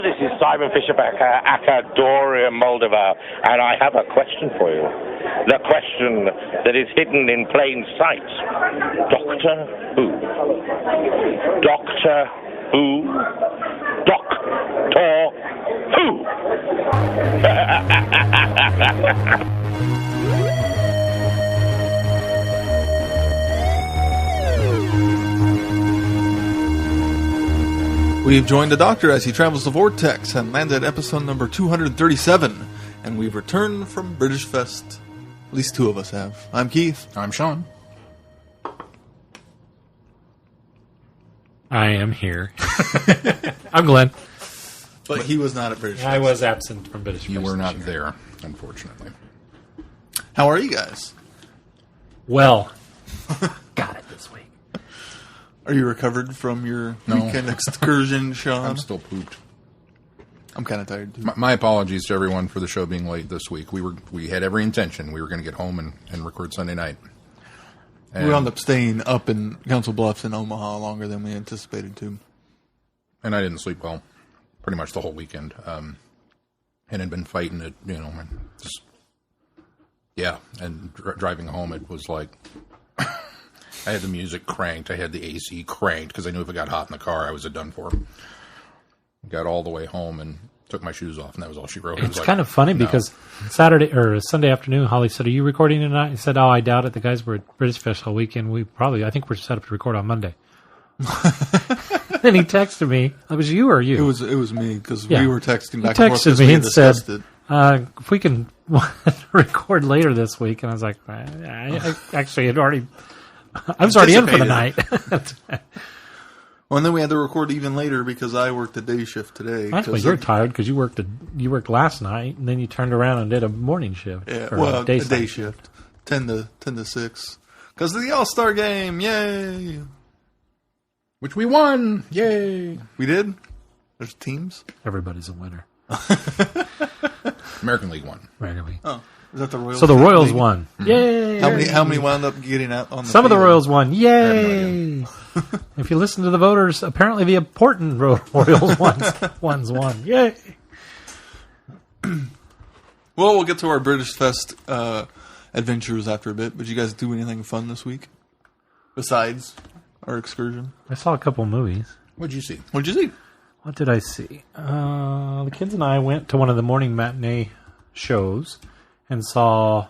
This is Simon Fischerbecker, Acadoria, Moldova, and I have a question for you. The question that is hidden in plain sight. Doctor Who? Doctor Who? Doctor Who? We've joined the Doctor as he travels the Vortex and landed at episode number 237, and we've returned from British Fest. At least two of us have. I'm Keith. I'm Sean. I am here. I'm Glenn. But he was not at British Fest. I was absent from British Fest. You were not there, unfortunately. How are you guys? Well, got it this week. Are you recovered from your weekend excursion, Sean? I'm still pooped. I'm kind of tired, too. My apologies to everyone for the show being late this week. We had every intention. We were going to get home and record Sunday night. And we wound up staying up in Council Bluffs in Omaha longer than we anticipated to. And I didn't sleep well pretty much the whole weekend. And had been fighting it, and driving home, it was like... I had the music cranked. I had the AC cranked because I knew if it got hot in the car, I was done for. Got all the way home and took my shoes off, and that was all she wrote. It's kind of funny because Saturday or Sunday afternoon, Holly said, "Are you recording tonight?" I said, "Oh, I doubt it. The guys were at British Fest all weekend. I think we're set up to record on Monday." Then he texted me. It was you or you? It was me because we were texting back and forth. He texted me and said, "If we can record later this week," and I was like, "I actually had already." I was already in for the night. Well, and then we had to record even later because I worked a day shift today. Actually, you're tired because you worked last night, and then you turned around and did a morning shift. Yeah, well, a day shift, 10 to 6, because of the All-Star game. Yay! Which we won. Yay! We did. There's teams. Everybody's a winner. American League won. American League. Oh. Is that the Royals? So the Royals won. Yay! How many wound up getting out on the Some field? of the Royals won. Yay! If you listen to the voters, apparently the important Royals ones won. Yay! Well, we'll get to our British Fest adventures after a bit. But did you guys do anything fun this week besides our excursion? I saw a couple movies. What'd you see? What did you see? What did I see? The kids and I went to one of the morning matinee shows and saw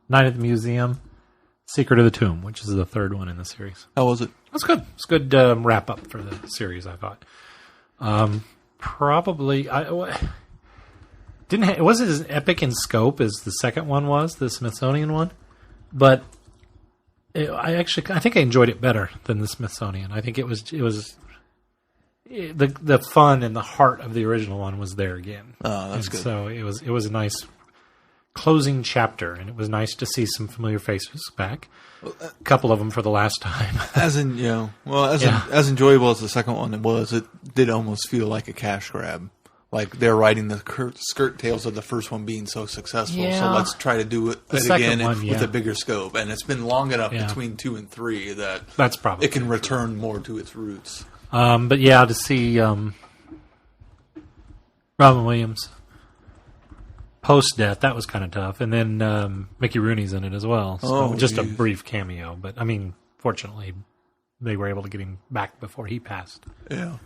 Night at the Museum, Secret of the Tomb, which is the third one in the series. How was it? It was good. It's a good wrap up for the series, I thought. Probably it wasn't as epic in scope as the second one was, the Smithsonian one, but I think I enjoyed it better than the Smithsonian. I think it was the fun and the heart of the original one was there again. Oh, that's good. So it was a nice closing chapter, and it was nice to see some familiar faces back. A couple of them for the last time. As enjoyable as the second one was, it did almost feel like a cash grab. Like they're riding the skirt tails of the first one being so successful, so let's try to do it again with a bigger scope. And it's been long enough between 2 and 3 that's probably it can return more to its roots. But yeah, to see Robin Williams post-death, that was kind of tough. And then Mickey Rooney's in it as well. So just a brief cameo. But, I mean, fortunately, they were able to get him back before he passed. Yeah.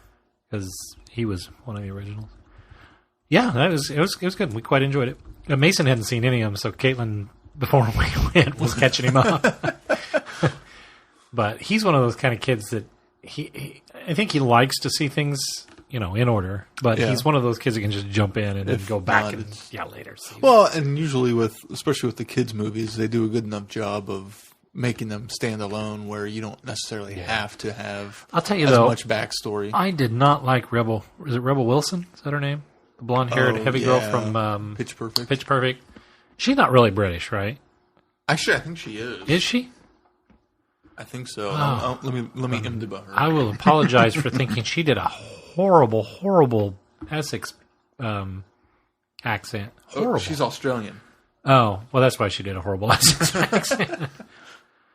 Because he was one of the originals. Yeah, it was good. We quite enjoyed it. Mason hadn't seen any of them, so Caitlin, before we went, was catching him up. But he's one of those kind of kids that I think he likes to see things in order, but he's one of those kids that can just jump in and then go back later. Well, and usually especially with the kids' movies, they do a good enough job of making them stand alone where you don't necessarily have to have I'll tell you as though, much backstory. I did not like Rebel. Is it Rebel Wilson? Is that her name? The blonde-haired heavy girl from Pitch Perfect. Pitch Perfect. She's not really British, right? Actually, I think she is. Is she? I think so. Oh. Let me IMDb her. I will apologize for thinking she did a horrible Essex accent. Horrible. She's Australian. Oh, well, that's why she did a horrible Essex accent.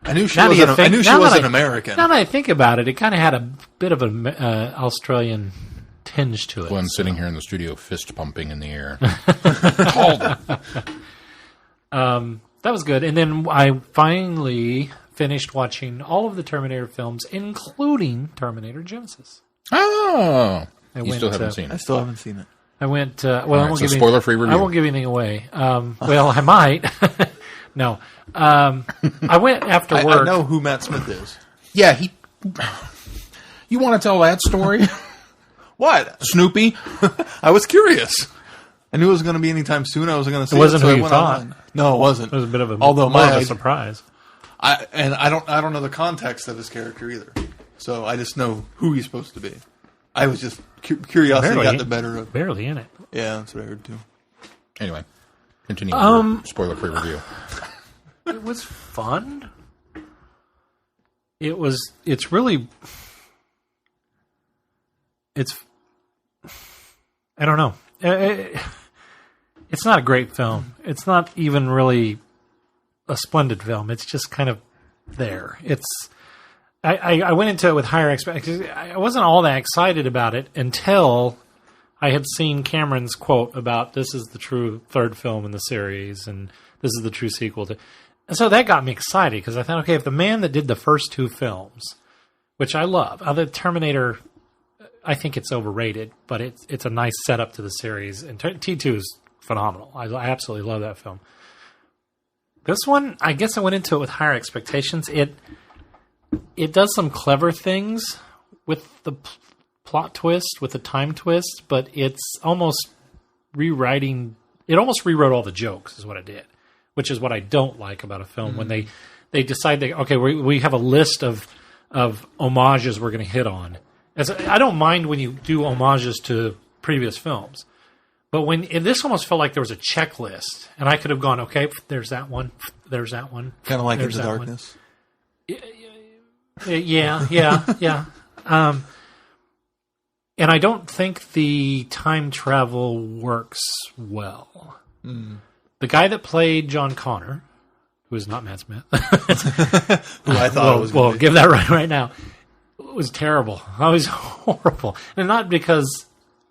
I knew she wasn't American. Now that I think about it, it kind of had a bit of an Australian tinge to it. Glenn sitting here in the studio, fist pumping in the air. Called it. That was good. And then I finally finished watching all of the Terminator films, including Terminator Genesis. Oh, you still haven't seen I it. still haven't seen it. I went. I won't give spoiler-free review. I won't give anything away. Well, I might. No. I went after work. I know who Matt Smith is. Yeah, You want to tell that story? What? Snoopy? I was curious. I knew it was going to be anytime soon. I was going to see It wasn't so who I you went thought. online. No, it wasn't. It was a bit of a, Although more of my a surprise. I don't know the context of his character either. So I just know who he's supposed to be. I was just curiosity got the better of. Barely in it. Yeah, that's what I heard too. Anyway, continue with your spoiler-free review. It was fun. It's really, I don't know. It's not a great film. It's not even really a splendid film. It's just kind of there. I went into it with higher expectations. I wasn't all that excited about it until I had seen Cameron's quote about this is the true third film in the series and this is the true sequel to. And so that got me excited because I thought, okay, if the man that did the first two films, which I love, the Terminator, I think it's overrated, but it's a nice setup to the series. And T2 is phenomenal. I absolutely love that film. This one, I guess I went into it with higher expectations. It does some clever things with the plot twist, with the time twist, but it's almost rewriting. It almost rewrote all the jokes, is what it did, which is what I don't like about a film when they decide okay, we have a list of homages we're going to hit on. I don't mind when you do homages to previous films, but this almost felt like there was a checklist, and I could have gone, okay, there's that one, kind of like Into Darkness. Yeah. And I don't think the time travel works well. The guy that played John Connor, who is not Matt Smith, who I thought was well, give that right now, was terrible. Oh, he's horrible, and not because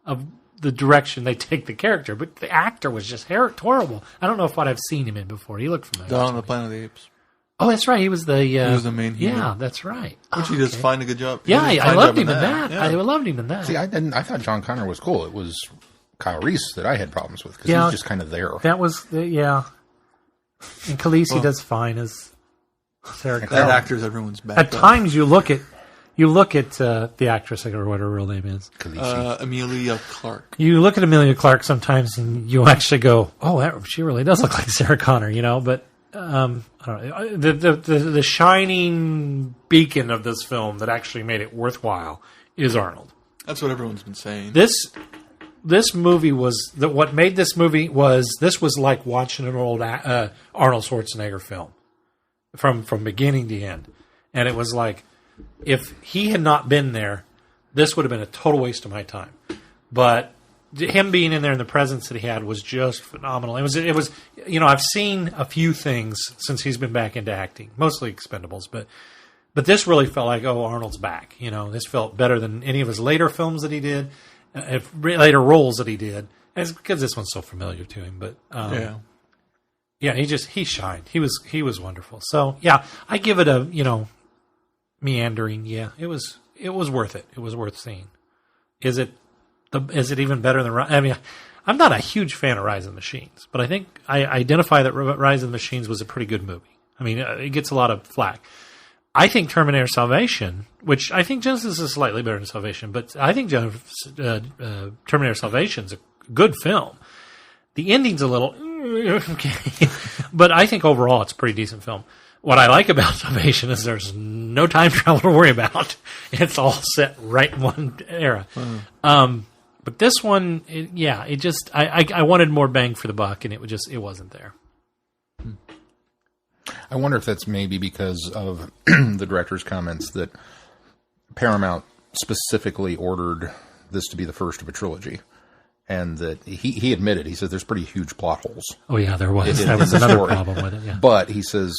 of the direction they take the character, but the actor was just horrible. I don't know if I've seen him in before. He looked familiar. Dawn of the Planet of the Apes. Oh, that's right. He was the main hero. Yeah, that's right. Which he does find a good job. Yeah, I loved him in that. Yeah. I loved him in that. See, I thought John Connor was cool. It was Kyle Reese that I had problems with because he's just kind of there. That was And Khaleesi does fine as Sarah. That actor's everyone's back. At times, you look at the actress or what her real name is, Emilia Clarke. You look at Emilia Clarke sometimes, and you actually go, "Oh, she really does look like Sarah Connor," But I don't know. The shining beacon of this film that actually made it worthwhile is Arnold. That's what everyone's been saying. This movie was what made this movie was like watching an old Arnold Schwarzenegger film from beginning to end, and it was like if he had not been there, this would have been a total waste of my time. But him being in there and the presence that he had was just phenomenal. It was I've seen a few things since he's been back into acting, mostly Expendables, but this really felt like, oh, Arnold's back. This felt better than any of his later films that he did, later roles that he did. And it's because this one's so familiar to him. But he shined. He was wonderful. So yeah, I give it a meandering. Yeah, it was worth it. It was worth seeing. Is it even better than? I mean, I'm not a huge fan of Rise of the Machines, but I think I identify that Rise of the Machines was a pretty good movie. I mean, it gets a lot of flack. I think Terminator Salvation, which I think Genesis is slightly better than Salvation, but I think Terminator Salvation is a good film. The ending's a little okay, but I think overall it's a pretty decent film. What I like about Salvation is there's no time travel to worry about. It's all set right in one era. But this one, I wanted more bang for the buck, and it wasn't there. I wonder if that's maybe because of the director's comments that Paramount specifically ordered this to be the first of a trilogy. and that he admitted, he said there's pretty huge plot holes. Oh yeah, there was. That was another problem with it. Yeah. But he says,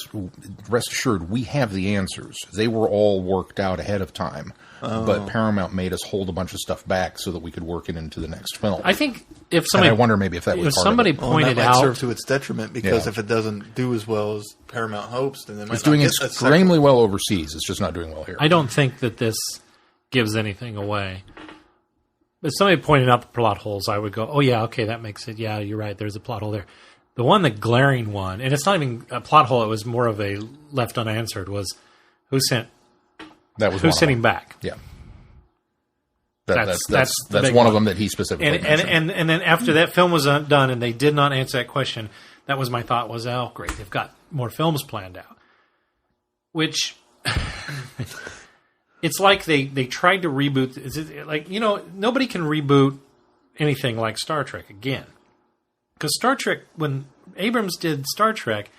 rest assured, we have the answers. They were all worked out ahead of time. But Paramount made us hold a bunch of stuff back so that we could work it into the next film. I think if somebody, and I wonder maybe if that was part somebody of it. pointed that might out, serve to its detriment because if it doesn't do as well as Paramount hopes, then they might It's doing not get extremely well overseas. It's just not doing well here. I don't think that this gives anything away. If somebody pointed out the plot holes, I would go, oh yeah, okay, that makes it. Yeah, you're right. There's a plot hole there. The glaring one, and it's not even a plot hole. It was more of a left unanswered. Was who sent him back? Yeah. That's one of them that he specifically mentioned. And then after that film was done and they did not answer that question, that was my thought was, oh, great, they've got more films planned out. Which, it's like they tried to reboot. Is it like, nobody can reboot anything like Star Trek again. Because Star Trek, when Abrams did Star Trek,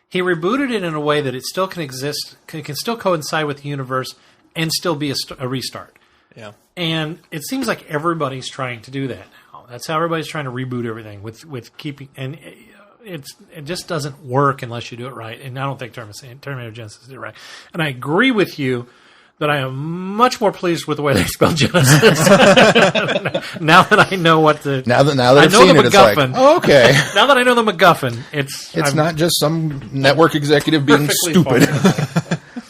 he rebooted it in a way that it still can exist, can still coincide with the universe and still be a restart. Yeah. And it seems like everybody's trying to do that now. That's how everybody's trying to reboot everything with keeping, and it just doesn't work unless you do it right. And I don't think Terminator Genesis did it right. And I agree with you that I am much more pleased with the way they spell Genesis. Now that I know what the now that I've seen it, it's like, oh, okay. Now that I know the MacGuffin, it's not just some network executive being stupid.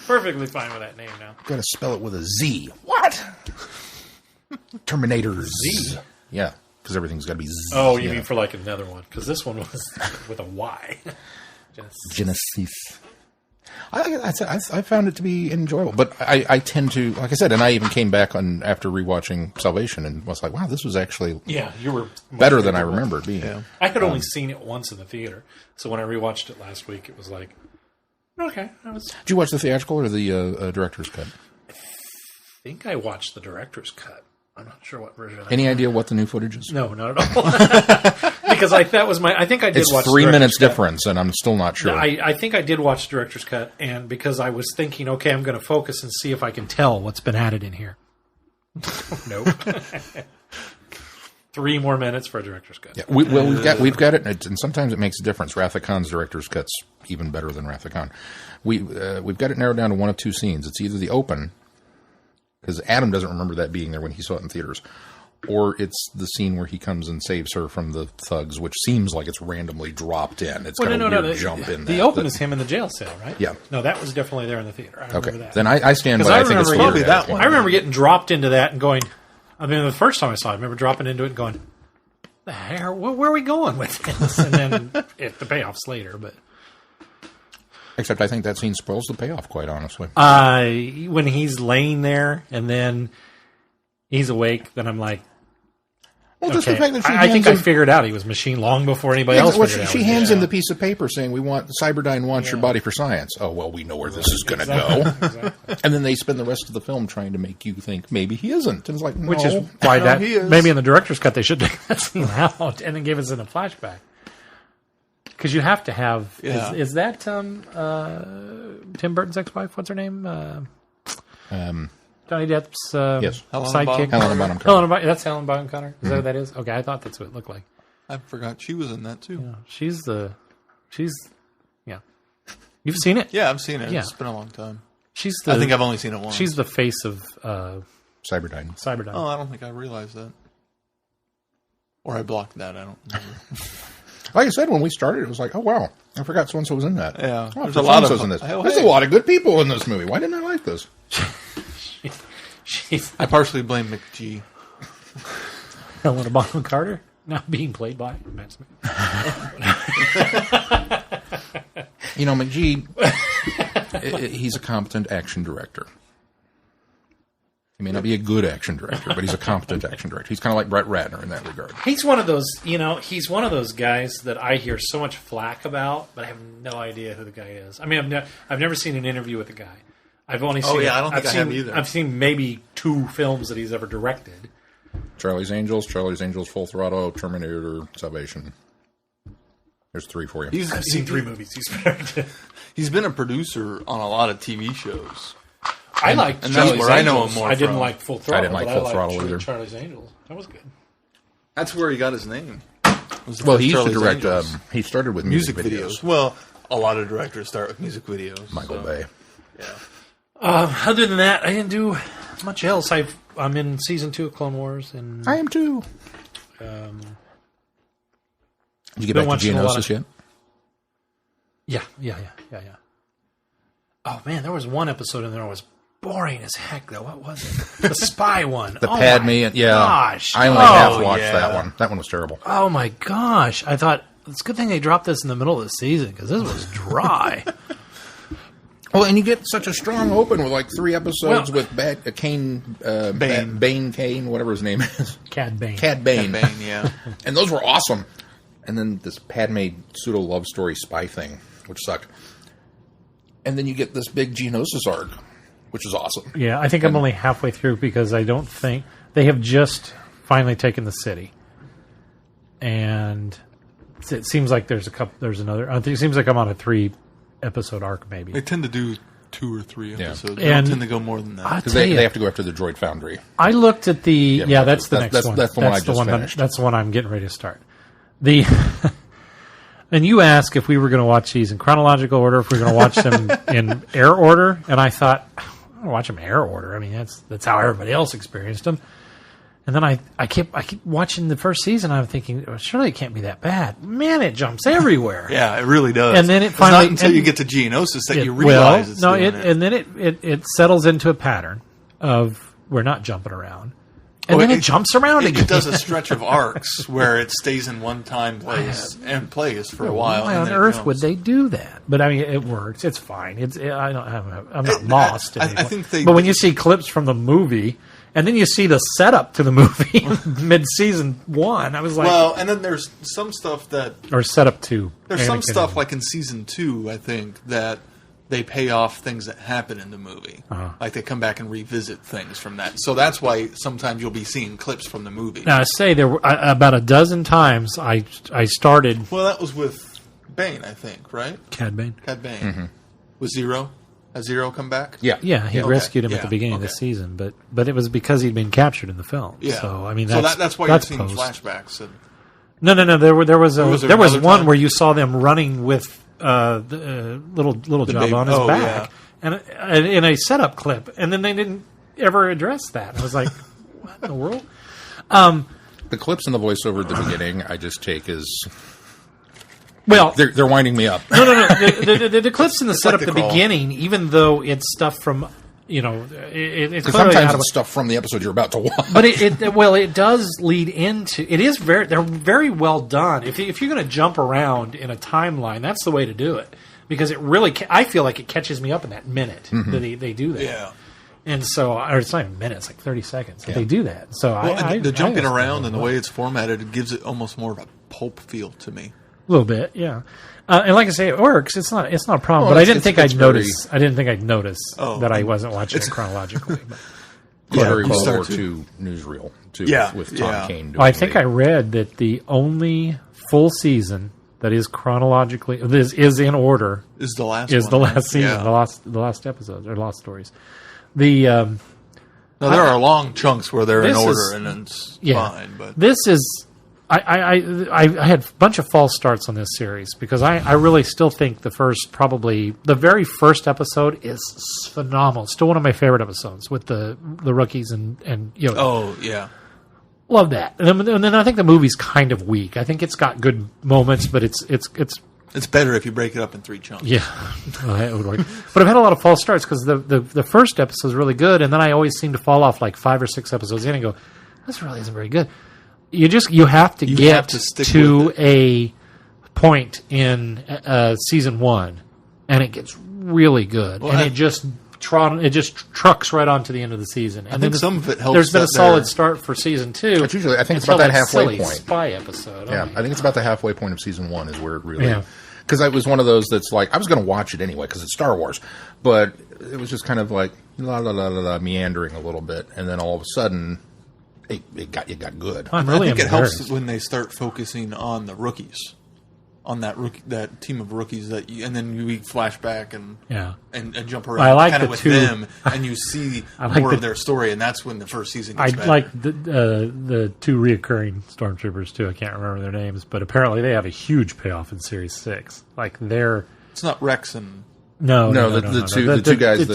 Perfectly fine with that name now. Got to spell it with a Z. What? Terminator Z. Yeah, because everything's got to be Z. Oh, you mean for like another one? Because this one was with a Y. Genesis. I found it to be enjoyable, but I tend to, like I said, and I even came back after rewatching Salvation and was like, wow, this was actually you were better than I remember it being. Yeah. I had only seen it once in the theater, so when I rewatched it last week, it was like, okay. Did you watch the theatrical or the director's cut? I think I watched the director's cut. I'm not sure what version. Any idea what the new footage is? No, not at all. Because I think I did watch. It's 3 minutes difference, and I'm still not sure. I think I did watch the director's cut, and because I was thinking, okay, I'm going to focus and see if I can tell what's been added in here. Nope. 3 more minutes for a director's cut. Yeah, we've got it, and sometimes it makes a difference. Wrath of Khan's director's cut's even better than Wrath of Khan. We've got it narrowed down to one of two scenes. It's either the open, because Adam doesn't remember that being there when he saw it in theaters, or it's the scene where he comes and saves her from the thugs, which seems like it's randomly dropped in. It's got a weird jump in there. The open is him in the jail cell, right? Yeah. No, that was definitely there in the theater. I remember that. Then I stand by. I think it's probably that one. I remember getting dropped into that and going. I mean, the first time I saw it, I remember dropping into it and going, "The hell? Where are we going with this?" And then the payoff's later, but. Except I think that scene spoils the payoff, quite honestly. When he's laying there and then he's awake, then I'm like, well, just the fact that I think I figured out he was machine long before anybody else figured out. She hands him the piece of paper saying, Cyberdyne wants your body for science. Oh, well, we know where this is going to go. Exactly. And then they spend the rest of the film trying to make you think maybe he isn't. And it's like, no. Which is why maybe in the director's cut they should take that scene out and then give us in a flashback. Because you have to have... Yeah. Is that Tim Burton's ex-wife? What's her name? Johnny Depp's sidekick? That's Helen Bonham Carter? Is that what that is? Okay, I thought that's what it looked like. I forgot she was in that, too. Yeah, yeah. You've seen it? Yeah, I've seen it. Yeah. It's been a long time. I think I've only seen it once. She's the face of... Cyberdyne. Oh, I don't think I realized that. Or I blocked that, I don't remember. Like I said, when we started, it was like, oh, wow, I forgot so-and-so was in that. Yeah. There's a lot of in this. There's a lot of good people in this movie. Why didn't I like this? I partially blame McG. Helena Bonham Carter, not being played by Matt Smith. McG, he's a competent action director. He may not be a good action director, but he's a competent action director. He's kind of like Brett Ratner in that regard. He's one of those, he's one of those guys that I hear so much flack about, but I have no idea who the guy is. I mean, I've never seen an interview with the guy. I've only seen. I don't think I have either. I've seen maybe 2 films that he's ever directed. Charlie's Angels, Full Throttle, Terminator, Salvation. There's 3 for you. I've seen 3 movies he's directed. He's been a producer on a lot of TV shows. I liked Charlie's Angels. I know him more. I didn't like Full Throttle. I didn't like Full Throttle either. Charlie's Angels. That was good. That's where he got his name. Well, he used to direct. He started with music videos. Well, a lot of directors start with music videos. Michael Bay. Yeah. Other than that, I didn't do much else. I'm in season 2 of Clone Wars, and I am too. Did you get back to Geonosis yet? Yeah. Oh man, there was one episode in there that was boring as heck. Though, what was it? The spy one. The Padme. Yeah. Gosh. I only half watched that one. That one was terrible. Oh my gosh! I thought it's a good thing they dropped this in the middle of the season because this was dry. Well, and you get such a strong open with like 3 episodes with Bane Kane, whatever his name is. Cad Bane. Cad Bane, yeah. And those were awesome. And then this Padme pseudo love story spy thing, which sucked. And then you get this big Geonosis arc, which is awesome. Yeah, I think I'm only halfway through because I don't think they have just finally taken the city, and it seems like there's another. It seems like I'm on a 3-episode arc, maybe. They tend to do 2 or 3 episodes. Yeah. They don't tend to go more than that. Because they have to go after the Droid Foundry. I looked at the that's the next one. That's the one I just finished. That's the one I'm getting ready to start. And you asked if we were going to watch these in chronological order, if we were going to watch them in air order, and I thought, I'm going to watch them in air order. I mean, that's how everybody else experienced them. And then I keep watching the first season. I'm thinking, surely it can't be that bad. Man, it jumps everywhere. Yeah, it really does. And then it it's finally not until you get to Geonosis that you realize it's doing it. And then it settles into a pattern of we're not jumping around. And then it jumps around again. It does a stretch of arcs where it stays in one time place and plays for a while. Why on earth would they do that? But I mean, it works. It's fine. I'm not lost. I think but when you see clips from the movie, and then you see the setup to the movie mid-season 1, I was like, well, and then there's some stuff that or setup 2. There's some stuff like in season 2, I think, that they pay off things that happen in the movie. Like they come back and revisit things from that. So that's why sometimes you'll be seeing clips from the movie. Now, I say there were about a dozen times I started. Well, that was with Bane, I think, right? Cad Bane. Cad Bane. Mm-hmm. Was Zero? Has Zero come back? Yeah, he rescued him at the beginning of the season, but it was because he'd been captured in the film. Yeah. So I mean, that's why you're seeing flashbacks. And no. There was one where you saw them running with the little job on his back, and in a setup clip, and then they didn't ever address that. I was like, what in the world? The clips in the voiceover at the beginning, I just take as well. They're winding me up. No. The clips in the setup at the beginning, even though it's stuff from. It's sometimes it's stuff from the episode you're about to watch. But it does lead into. They're very well done. If you're going to jump around in a timeline, that's the way to do it because it really. I feel like it catches me up in that minute that they do that. Yeah. And so, or it's not even minutes, like 30 seconds. They do that. So the jumping around and the way it's formatted, it gives it almost more of a pulp feel to me. A little bit, yeah. And like I say, it works. It's not a problem. But I didn't think I'd notice that I wasn't watching it chronologically. Very World War II newsreel too. Yeah, with Tom Kane. I think I read that the only full season that is chronologically is in order is the last season, the last episodes or last stories. There are long chunks where they're in order and it's fine. But this is. I had a bunch of false starts on this series because I really still think the very first episode is phenomenal. Still one of my favorite episodes with the rookies and Yoda. Oh yeah, love that. And then I think the movie's kind of weak. I think it's got good moments, but it's better if you break it up in 3 chunks. Yeah, it would work. But I've had a lot of false starts because the first episode is really good, and then I always seem to fall off like 5 or 6 episodes in and go, this really isn't very good. You have to get to a point in season 1, and it gets really good, and it just trucks right on to the end of the season. And I think some of it helps. There's been a solid start for season 2. It's usually, I think it's about that halfway point. Spy episode. Yeah, I think it's about the halfway point of season 1 is where it really. Because I was one of those that's like I was going to watch it anyway because it's Star Wars, but it was just kind of like meandering a little bit, and then all of a sudden. It got good. I'm really I think it helps when they start focusing on the rookies on that team of rookies and then we flash back and jump around I like kind of the with two, them, and you see more of their story, and that's when the first season gets better. like the two reoccurring stormtroopers too. I can't remember their names, but apparently they have a huge payoff in Series 6. Like it's not Rex and the two guys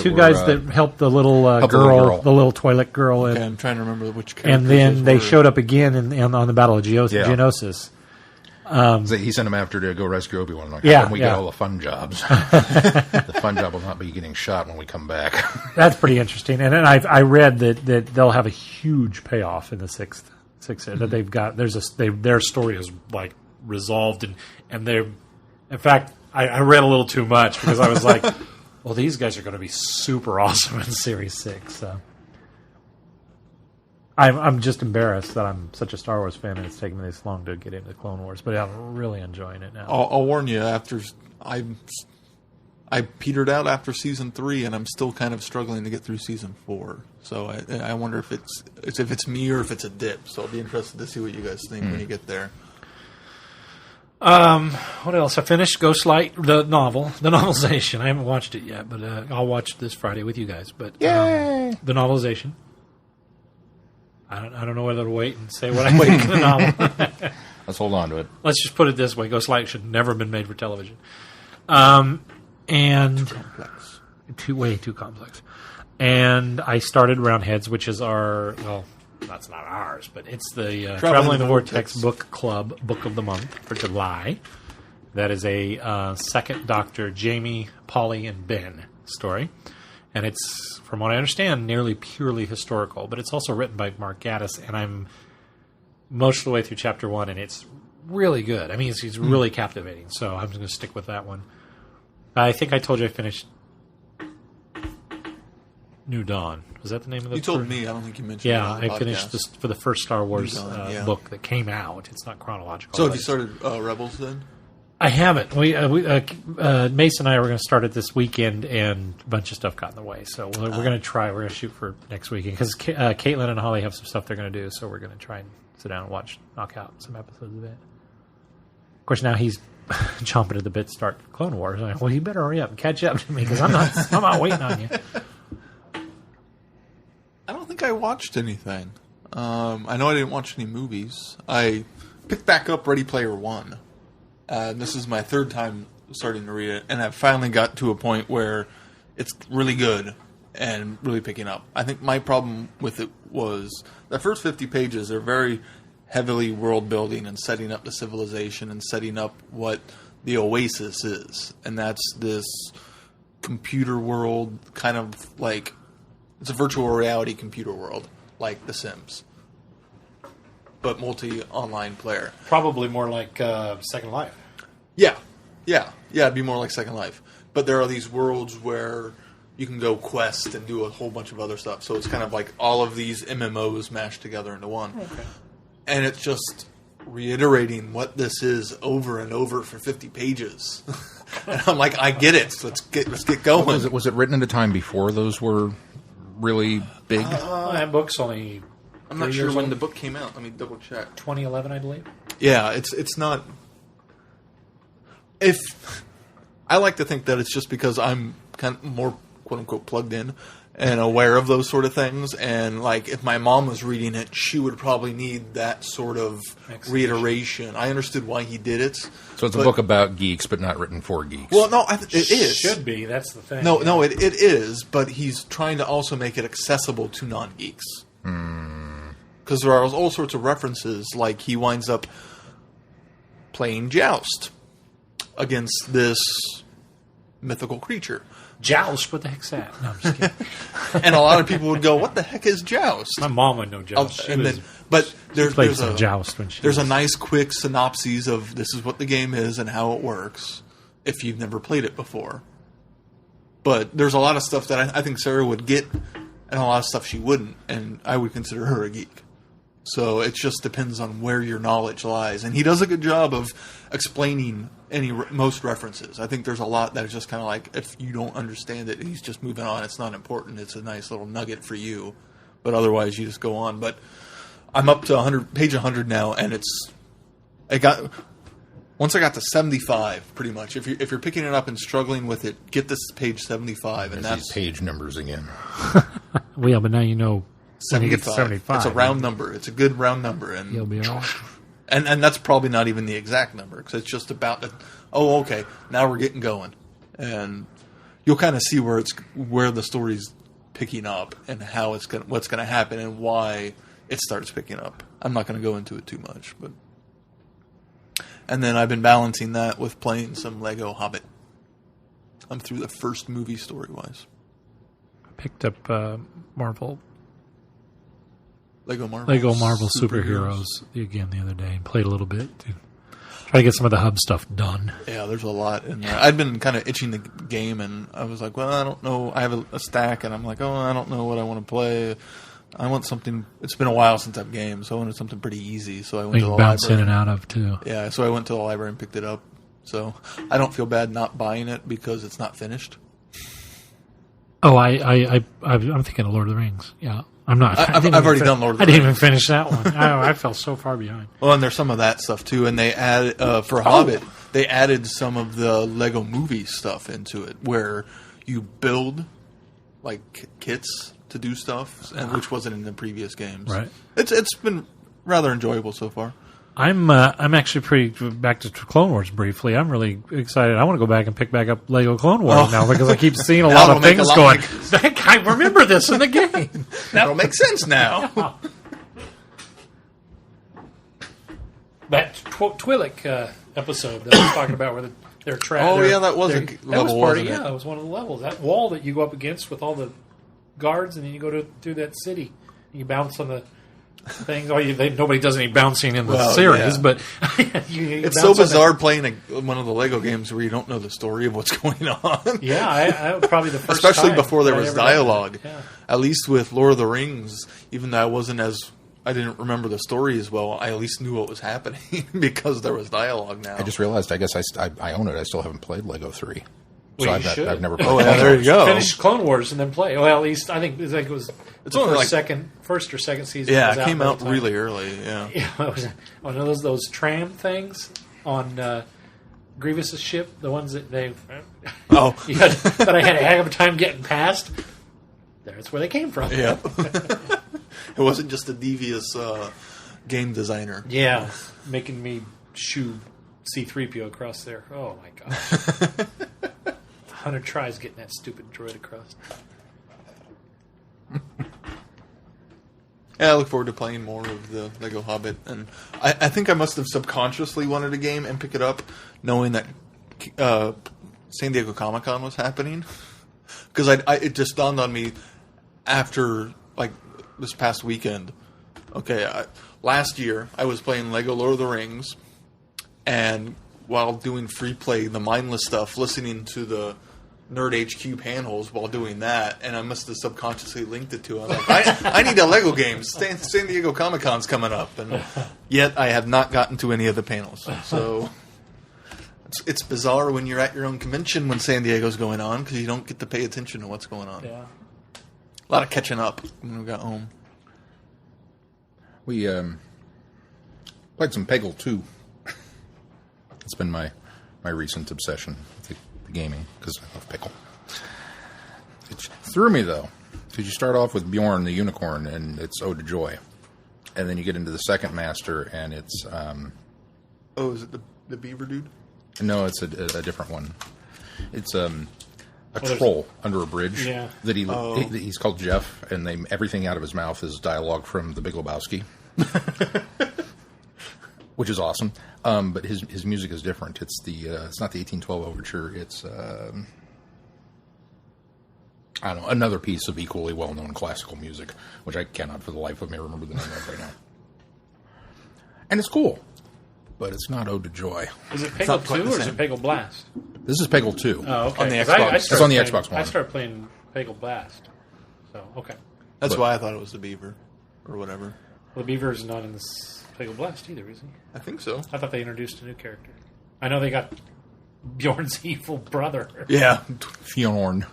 that helped the little girl, the little toilet girl. Okay, I'm trying to remember which characters. And then they showed up again on the Battle of Geonosis. He sent him after to go rescue Obi-Wan. Like, how can we get all the fun jobs? The fun job will not be getting shot when we come back. That's pretty interesting. And then I read that they'll have a huge payoff in the sixth. That they've got. Their story is like resolved, and they're. In fact, I read a little too much because I was like, well, these guys are going to be super awesome in Series 6. So. I'm just embarrassed that I'm such a Star Wars fan and it's taken me this long to get into Clone Wars, but I'm really enjoying it now. I'll warn you, after I petered out after Season 3, and I'm still kind of struggling to get through Season 4. So I wonder if it's me or if it's a dip. So I'll be interested to see what you guys think when you get there. What else? I finished Ghostlight, the novelization. I haven't watched it yet, but I'll watch this Friday with you guys. But yay! The novelization. I don't know whether to wait and say what I think of the novel. Let's hold on to it. Let's just put it this way: Ghostlight should never have been made for television, and way too complex. And I started Roundheads, which is that's not ours, but it's the Traveling the Vortex Book Club Book of the Month for July. That is a second Doctor Jamie, Polly, and Ben story. And it's, from what I understand, nearly purely historical. But it's also written by Mark Gatiss, and I'm most of the way through Chapter 1, and it's really good. I mean, it's really captivating, so I'm just going to stick with that one. I think I told you I finished New Dawn. Was that the name of the You told me. I don't think you mentioned it on the podcast. I finished this for the first Star Wars book that came out. It's not chronological. So have you started Rebels then? I haven't. Mason and I were going to start it this weekend, and a bunch of stuff got in the way. So we're going to try. We're going to shoot for next weekend because Caitlin and Holly have some stuff they're going to do. So we're going to try and sit down and knock out some episodes of it. Of course, now he's chomping at the bit to start Clone Wars. I'm like, well, you better hurry up and catch up to me because I'm not waiting on you. I don't think I watched anything. I know I didn't watch any movies. I picked back up Ready Player One. This is my third time starting to read it, and I finally got to a point where it's really good and really picking up. I think my problem with it was the first 50 pages are very heavily world building and setting up the civilization and setting up what the Oasis is. And that's this computer world, kind of like, it's a virtual reality computer world, like The Sims, but multi-online player. Probably more like Second Life. Yeah, it'd be more like Second Life. But there are these worlds where you can go quest and do a whole bunch of other stuff. So it's kind of like all of these MMOs mashed together into one. Okay. And it's just reiterating what this is over and over for 50 pages. And I'm like, I get it. So let's get going. Was it written at a time before those were really big? That book's only... I'm not sure when the book came out. Let me double check. 2011, I believe. Yeah, it's not... If I like to think that it's just because I'm kind of more quote unquote plugged in and aware of those sort of things, and like if my mom was reading it, she would probably need that sort of reiteration. I understood why he did it. So it's a book about geeks, but not written for geeks. Well, no, it is. Should be. That's the thing. No, it is. But he's trying to also make it accessible to non-geeks. Because there are all sorts of references, like he winds up playing Joust against this mythical creature. Joust? What the heck's that? No, I'm just kidding. And a lot of people would go, what the heck is Joust? My mom would know Joust. There's a nice quick synopsis of this is what the game is and how it works if you've never played it before. But there's a lot of stuff that I think Sarah would get and a lot of stuff she wouldn't, and I would consider her a geek. So it just depends on where your knowledge lies. And he does a good job of explaining most references. I think there's a lot that is just kind of like, if you don't understand it, he's just moving on. It's not important. It's a nice little nugget for you. But otherwise, you just go on. But I'm up to page 100 now, and Once I got to 75, pretty much. If you're picking it up and struggling with it, get this to page 75, and that's these page numbers again. Well, yeah, but now you know. 75. When you get to 75, it's a round number. It's a good round number, and you'll be all right. And that's probably not even the exact number because it's just about. Oh, okay. Now we're getting going, and you'll kind of see where the story's picking up and how what's going to happen and why it starts picking up. I'm not going to go into it too much, but. And then I've been balancing that with playing some Lego Hobbit. I'm through the first movie story-wise. Picked up Marvel Lego Marvel Superheroes again the other day and played a little bit to try to get some of the hub stuff done. Yeah, there's a lot in there. I'd been kind of itching the game, and I was like, well, I don't know. I have a stack, and I'm like, oh, I don't know what I want to play. I want something. It's been a while since I've gamed, so I wanted something pretty easy. So I went to the bounce library. in and out of too. Yeah, so I went to the library and picked it up. So I don't feel bad not buying it because it's not finished. Oh, I'm thinking of Lord of the Rings. Yeah, I'm not. I've already done Lord of the Rings. I didn't Rings. even finish that one. I fell so far behind. Well, and there's some of that stuff too, and they added for Hobbit. They added some of the Lego Movie stuff into it, where you build like kits to do stuff, and which wasn't in the previous games. Right. It's been rather enjoyable so far. I'm actually pretty back to Clone Wars briefly. I'm really excited. I want to go back and pick back up Lego Clone Wars now because I keep seeing a lot of things going. I remember this in the game. That'll make sense now. Yeah. That Twi'lek episode that I was talking about where they're trapped. Oh yeah, that was a that level. Was part wasn't of, it? yeah, that was one of the levels. That wall that you go up against with all the guards, and then you go through that city. You bounce on the things. Nobody does any bouncing in the series, but it's so bizarre playing one of the Lego games where you don't know the story of what's going on. Yeah, I probably the first especially time before there was dialogue. Yeah. At least with Lord of the Rings, even though I didn't remember the story as well, I at least knew what was happening because there was dialogue now. I just realized, I guess I own it. I still haven't played Lego 3. Well, I've never played. Oh, yeah, there you go. Finish Clone Wars and then play. Well, at least I think it was. It's only first or second season. Yeah, it came out really early. Yeah, yeah. It was one of those tram things on Grievous's ship. The ones that they. Oh, that I had a heck of a time getting past. That's where they came from. Yeah, it wasn't just a devious game designer. Yeah, making me shoo C-3PO across there. Oh my gosh. 100 tries getting that stupid droid across. Yeah, I look forward to playing more of the Lego Hobbit, and I think I must have subconsciously wanted a game and pick it up, knowing that San Diego Comic-Con was happening, because it just dawned on me after like this past weekend. Okay, last year I was playing Lego Lord of the Rings, and while doing free play, the mindless stuff, listening to the Nerd HQ panels while doing that, and I must have subconsciously linked it to it. I was like, I need a Lego game. San Diego Comic-Con's coming up, and yet I have not gotten to any of the panels. So it's bizarre when you're at your own convention when San Diego's going on because you don't get to pay attention to what's going on. Yeah, a lot of catching up when we got home. We played some Peggle 2. It's been my recent obsession with the gaming because I love Pickle. It threw me though, because you start off with Bjorn the unicorn and it's Ode to Joy, and then you get into the second master and it's is it the beaver dude? No, it's a different one. It's a troll under a bridge. Yeah. That he's called Jeff, and everything out of his mouth is dialogue from The Big Lebowski. Which is awesome, but his music is different. It's it's not the 1812 overture. It's I don't know, another piece of equally well-known classical music, which I cannot for the life of me remember the name of right now. And it's cool, but it's not Ode to Joy. Is it Peggle 2 or is it Peggle Blast? This is Peggle 2. Oh, okay. On the Xbox. It's on the Xbox One. I started playing Peggle Blast. So, okay. That's why I thought it was the beaver or whatever. Well, the beaver is not in this Peggle Blast either, is he? I think so. I thought they introduced a new character. I know they got Bjorn's evil brother. Yeah. Fjorn.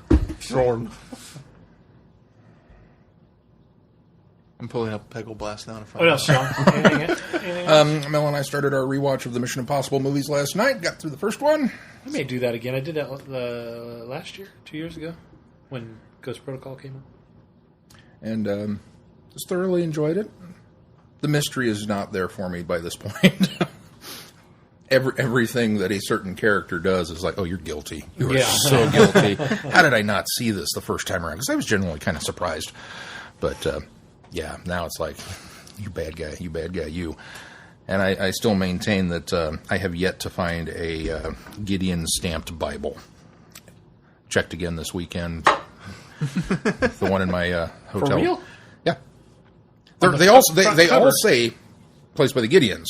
I'm pulling up Peggle Blast now to find What else, Sean? Anything else? Mel and I started our rewatch of the Mission Impossible movies last night. Got through the first one. I may do that again. I did that last year, 2 years ago, when Ghost Protocol came out. And just thoroughly enjoyed it. The mystery is not there for me by this point. Everything that a certain character does is like, oh, you're guilty. You are so guilty. How did I not see this the first time around? Because I was genuinely kind of surprised. But, now it's like, you bad guy, you. And I still maintain that I have yet to find a Gideon-stamped Bible. Checked again this weekend. The one in my hotel. For real? Yeah. They all say placed by the Gideons.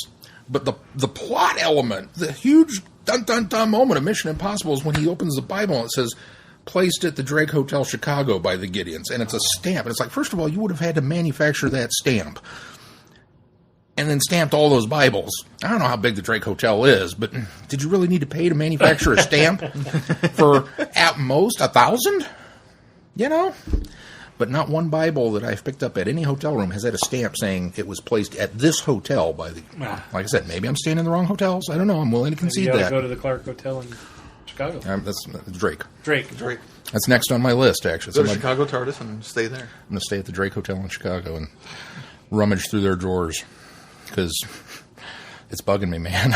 But the plot element, the huge dun-dun-dun moment of Mission Impossible is when he opens the Bible and it says, placed at the Drake Hotel Chicago by the Gideons. And it's a stamp. And it's like, first of all, you would have had to manufacture that stamp. And then stamped all those Bibles. I don't know how big the Drake Hotel is, but did you really need to pay to manufacture a stamp for at most 1,000? You know? But not one Bible that I've picked up at any hotel room has had a stamp saying it was placed at this hotel by the... Like I said, maybe I'm staying in the wrong hotels. I don't know. I'm willing to concede that. You go to the Clark Hotel in Chicago. That's Drake. Drake. That's next on my list, actually. Go to Chicago TARDIS and stay there. I'm going to stay at the Drake Hotel in Chicago and rummage through their drawers. Because it's bugging me, man.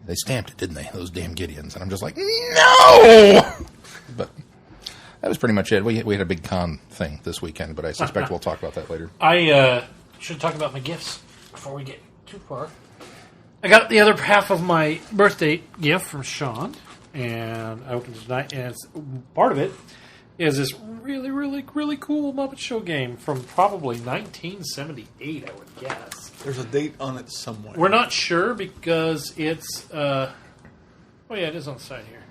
They stamped it, didn't they? Those damn Gideons. And I'm just like, no! But that was pretty much it. We had a big con thing this weekend, but I suspect we'll talk about that later. I should talk about my gifts before we get too far. I got the other half of my birthday gift from Sean, and I opened it tonight, and part of it is this really, really, really cool Muppet Show game from probably 1978, I would guess. There's a date on it somewhere. We're not sure because it's... oh, yeah, it is on the side here.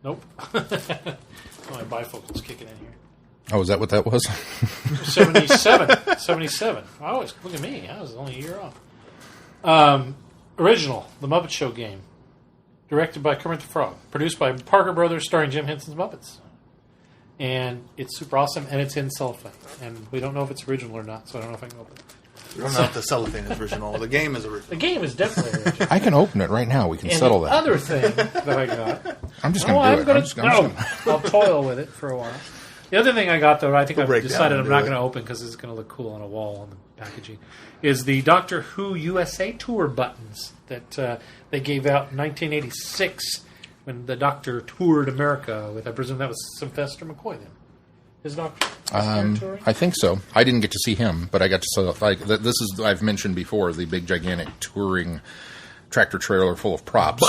Nope. My bifocal's kicking in here. Oh, is that what that was? 77. 77. Look at me. I was only a year off. Original, The Muppet Show game. Directed by Kermit the Frog. Produced by Parker Brothers, starring Jim Henson's Muppets. And it's super awesome, and it's in cellophane. And we don't know if it's original or not, so I don't know if I can open it. We don't know if the cellophane is original. The game is original. The game is definitely original. I can open it right now. We can settle that. The other thing that I got... I'm just going to do it. I'll toil with it for a while. The other thing I got, though, I think I've decided I'm not going to open because it's going to look cool on a wall on the packaging, is the Doctor Who USA Tour buttons that they gave out in 1986 when the Doctor toured America with, I presume that was Sylvester McCoy then. His Doctor touring? I think so. I didn't get to see him, but I got to see, this is, I've mentioned before, the big gigantic touring tractor trailer full of props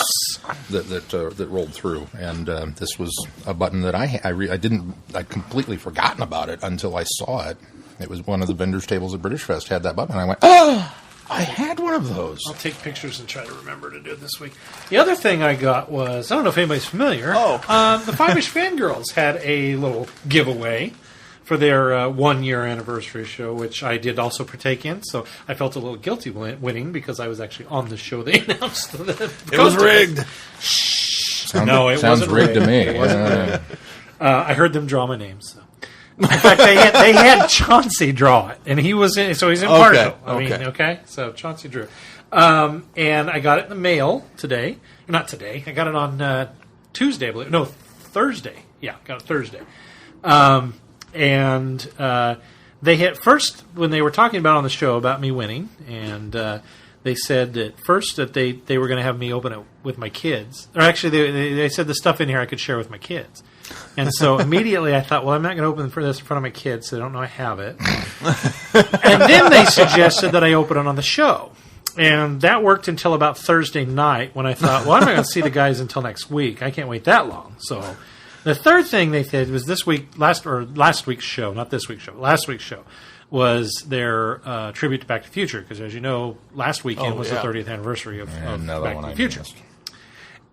that rolled through, and this was a button that I'd completely forgotten about it until I saw it. It was one of the vendors' tables at British Fest had that button, and I went, oh, I had one of those. I'll take pictures and try to remember to do it this week. The other thing I got was, I don't know if anybody's familiar, the Five-ish Fangirls had a little giveaway for their 1-year anniversary show, which I did also partake in. So I felt a little guilty winning because I was actually on the show they announced. It was rigged. No, it wasn't rigged to me. It wasn't rigged. I heard them draw my name. So. In fact, they had Chauncey draw it, and he was in, so he's impartial. Okay. So Chauncey drew it. And I got it in the mail today. Not today. I got it on Tuesday, I believe. No, Thursday. Yeah, got it Thursday. And they had first, when they were talking about on the show about me winning, and they said at first that they were going to have me open it with my kids. Or actually, they said the stuff in here I could share with my kids. And so immediately I thought, well, I'm not going to open this in front of my kids, so they don't know I have it. And then they suggested that I open it on the show. And that worked until about Thursday night when I thought, well, I'm not going to see the guys until next week. I can't wait that long. So the third thing they did was last week's show, not this week's show, last week's show was their tribute to Back to the Future, because as you know, last weekend was the 30th anniversary of Back to the Future.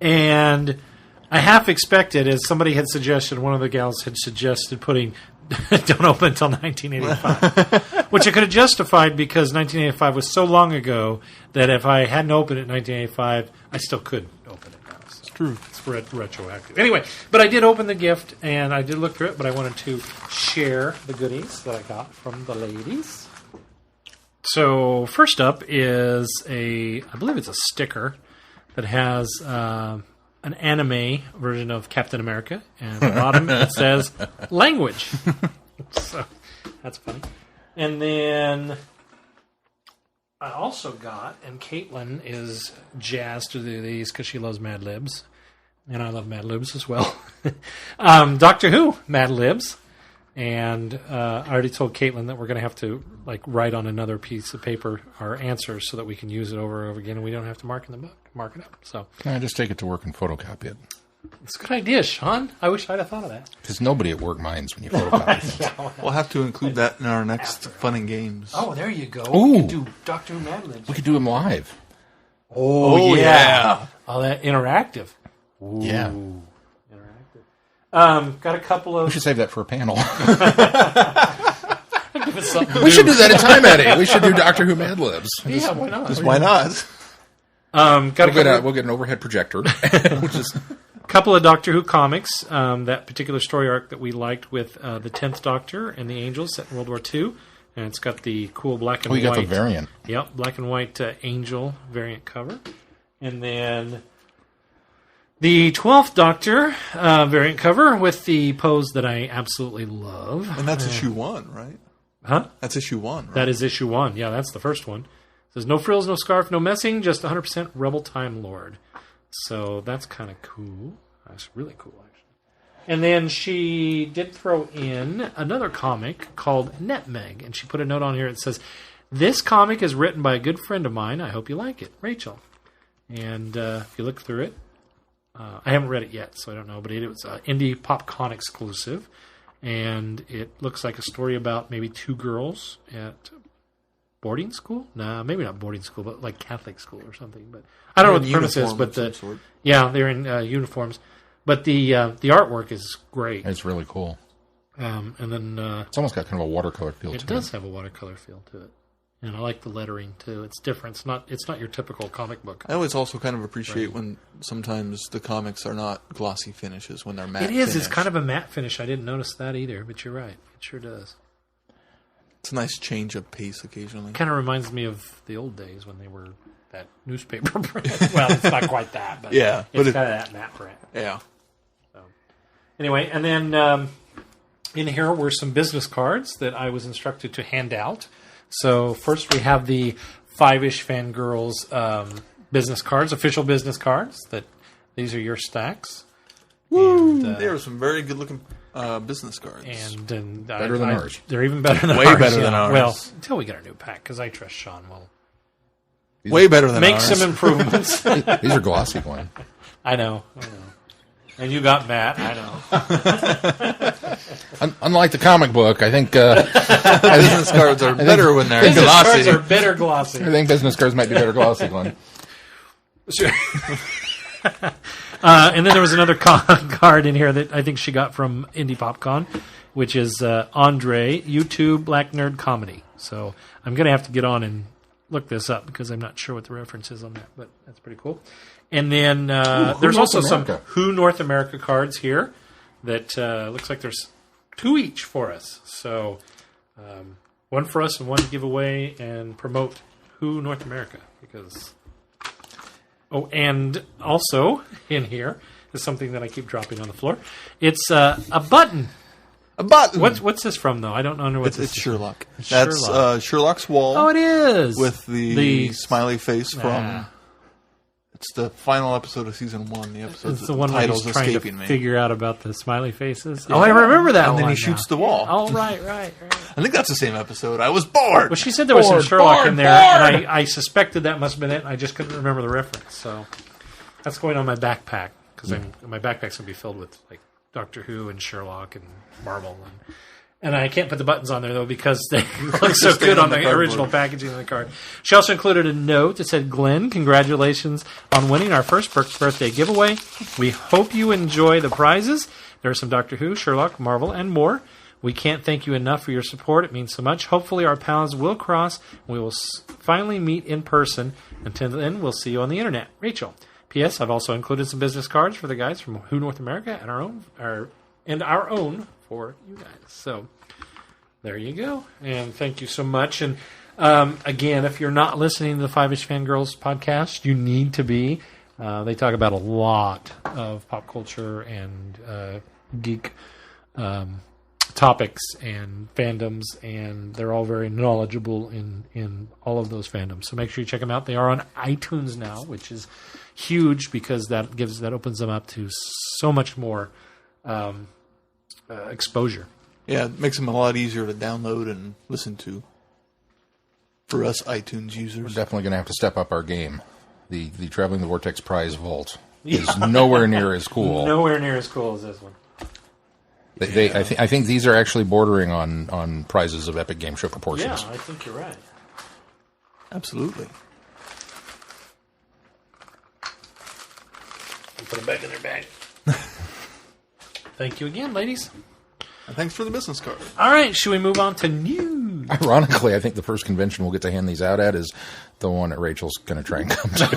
And I half expected, as somebody had suggested, one of the gals had suggested putting don't open until 1985, which I could have justified because 1985 was so long ago that if I hadn't opened it in 1985, I still couldn't open it now. So. true. It's retroactive. Anyway, but I did open the gift, and I did look through it, but I wanted to share the goodies that I got from the ladies. So first up is I believe it's a sticker that has an anime version of Captain America, and at the bottom it says language. So that's funny. And then I also got, and Caitlin is jazzed to do these because she loves Mad Libs, and I love Mad Libs as well. Doctor Who Mad Libs. And I already told Caitlin that we're going to have to write on another piece of paper our answers so that we can use it over and over again, and we don't have to mark in the book, mark it up. So can I just take it to work and photocopy it? It's a good idea, Sean. I wish I'd have thought of that. Because nobody at work minds when you photocopy. Yeah, we'll have to include that in our next Fun and Games. Oh, there you go. Ooh. We could do Doctor Who Mad Libs. We could do them live. Oh yeah. Oh, that interactive. Ooh. Yeah. Got a couple of... We should save that for a panel. We should do that at Time Eddie. We should do Doctor Who Mad Libs. Yeah, why not? Just why not? We'll get an overhead projector. A couple of Doctor Who comics. That particular story arc that we liked with the 10th Doctor and the Angels set in World War II. And it's got the cool black and white... you got the variant. Yep, black and white Angel variant cover. And then... the 12th Doctor variant cover with the pose that I absolutely love. And that's issue 1, right? Huh? That's issue 1, right? That is issue 1. Yeah, that's the first one. It says, no frills, no scarf, no messing, just 100% Rebel Time Lord. So that's kind of cool. That's really cool, actually. And then she did throw in another comic called Netmeg. And she put a note on here. It says, this comic is written by a good friend of mine. I hope you like it. Rachel. And if you look through it, I haven't read it yet, so I don't know, but it was an Indie PopCon exclusive, and it looks like a story about maybe two girls at boarding school? Nah, maybe not boarding school, but like Catholic school or something. But I don't know what the premise is, but they're in uniforms. But the artwork is great. It's really cool. And then it's almost got kind of a watercolor feel to it. It does have a watercolor feel to it. And I like the lettering too. It's different. It's not your typical comic book. I always also kind of appreciate when sometimes the comics are not glossy finishes, when they're matte. It is. finish. It's kind of a matte finish. I didn't notice that either, but you're right. It sure does. It's a nice change of pace occasionally. Kind of reminds me of the old days when they were that newspaper print. Well, it's not quite that, but yeah, it's kind of that matte print. Yeah. So, anyway, and then in here were some business cards that I was instructed to hand out. So first we have the 5-ish Fangirls business cards, official business cards. These are your stacks. Woo! There are some very good-looking business cards. And better than ours. They're even better than ours. Way better than ours. Well, until we get our new pack, because I trust Sean will. Way better than make ours. some improvements. These are glossy ones. I know. And you got Matt, I know. Unlike the comic book, I think business cards are better when they're glossy. Business cards are better glossy. I think business cards might be better glossy, Glenn. Sure. And then there was another card in here that I think she got from Indie PopCon, which is Andre, YouTube Black Nerd Comedy. So I'm going to have to get on and look this up because I'm not sure what the reference is on that, but that's pretty cool. And then there's also some Who North America cards here that looks like there's 2 each for us. So one for us and one to give away and promote Who North America. And also in here is something that I keep dropping on the floor. It's a button. A button. What's this from, though? I don't know what it's Sherlock. That's Sherlock's wall. Oh, it is. With the smiley face from... It's the final episode of season 1. The episode it's the one where he's trying to me. figure out about the smiley faces. Yeah. Oh, I remember that one. And then he shoots the wall. Oh, right. I think that's the same episode. I was bored. Well, she said there was some Sherlock in there, and I suspected that must have been it, and I just couldn't remember the reference. So that's going on my backpack, because my backpack's going to be filled with like Doctor Who and Sherlock and Marvel. And I can't put the buttons on there, though, because they look so good on the original packaging of the card. She also included a note that said, Glenn, congratulations on winning our first birthday giveaway. We hope you enjoy the prizes. There are some Doctor Who, Sherlock, Marvel, and more. We can't thank you enough for your support. It means so much. Hopefully our paths will cross, and we will finally meet in person. Until then, we'll see you on the internet. Rachel. P.S. I've also included some business cards for the guys from Who North America and our own for you guys. So there you go. And thank you so much. And again, if you're not listening to the Five-ish Fangirls podcast, you need to be. They talk about a lot of pop culture and geek topics and fandoms, and they're all very knowledgeable in all of those fandoms. So make sure you check them out. They are on iTunes now, which is huge because that opens them up to so much more exposure. Yeah, it makes them a lot easier to download and listen to. For us iTunes users, we're definitely going to have to step up our game. The Traveling the Vortex Prize Vault is nowhere near as cool. Nowhere near as cool as this one. I think these are actually bordering on prizes of Epic Game Show proportions. Yeah, I think you're right. Absolutely. Put them back in their bag. Thank you again, ladies. And thanks for the business card. All right, should we move on to news? Ironically, I think the first convention we'll get to hand these out at is the one that Rachel's going to try and come to.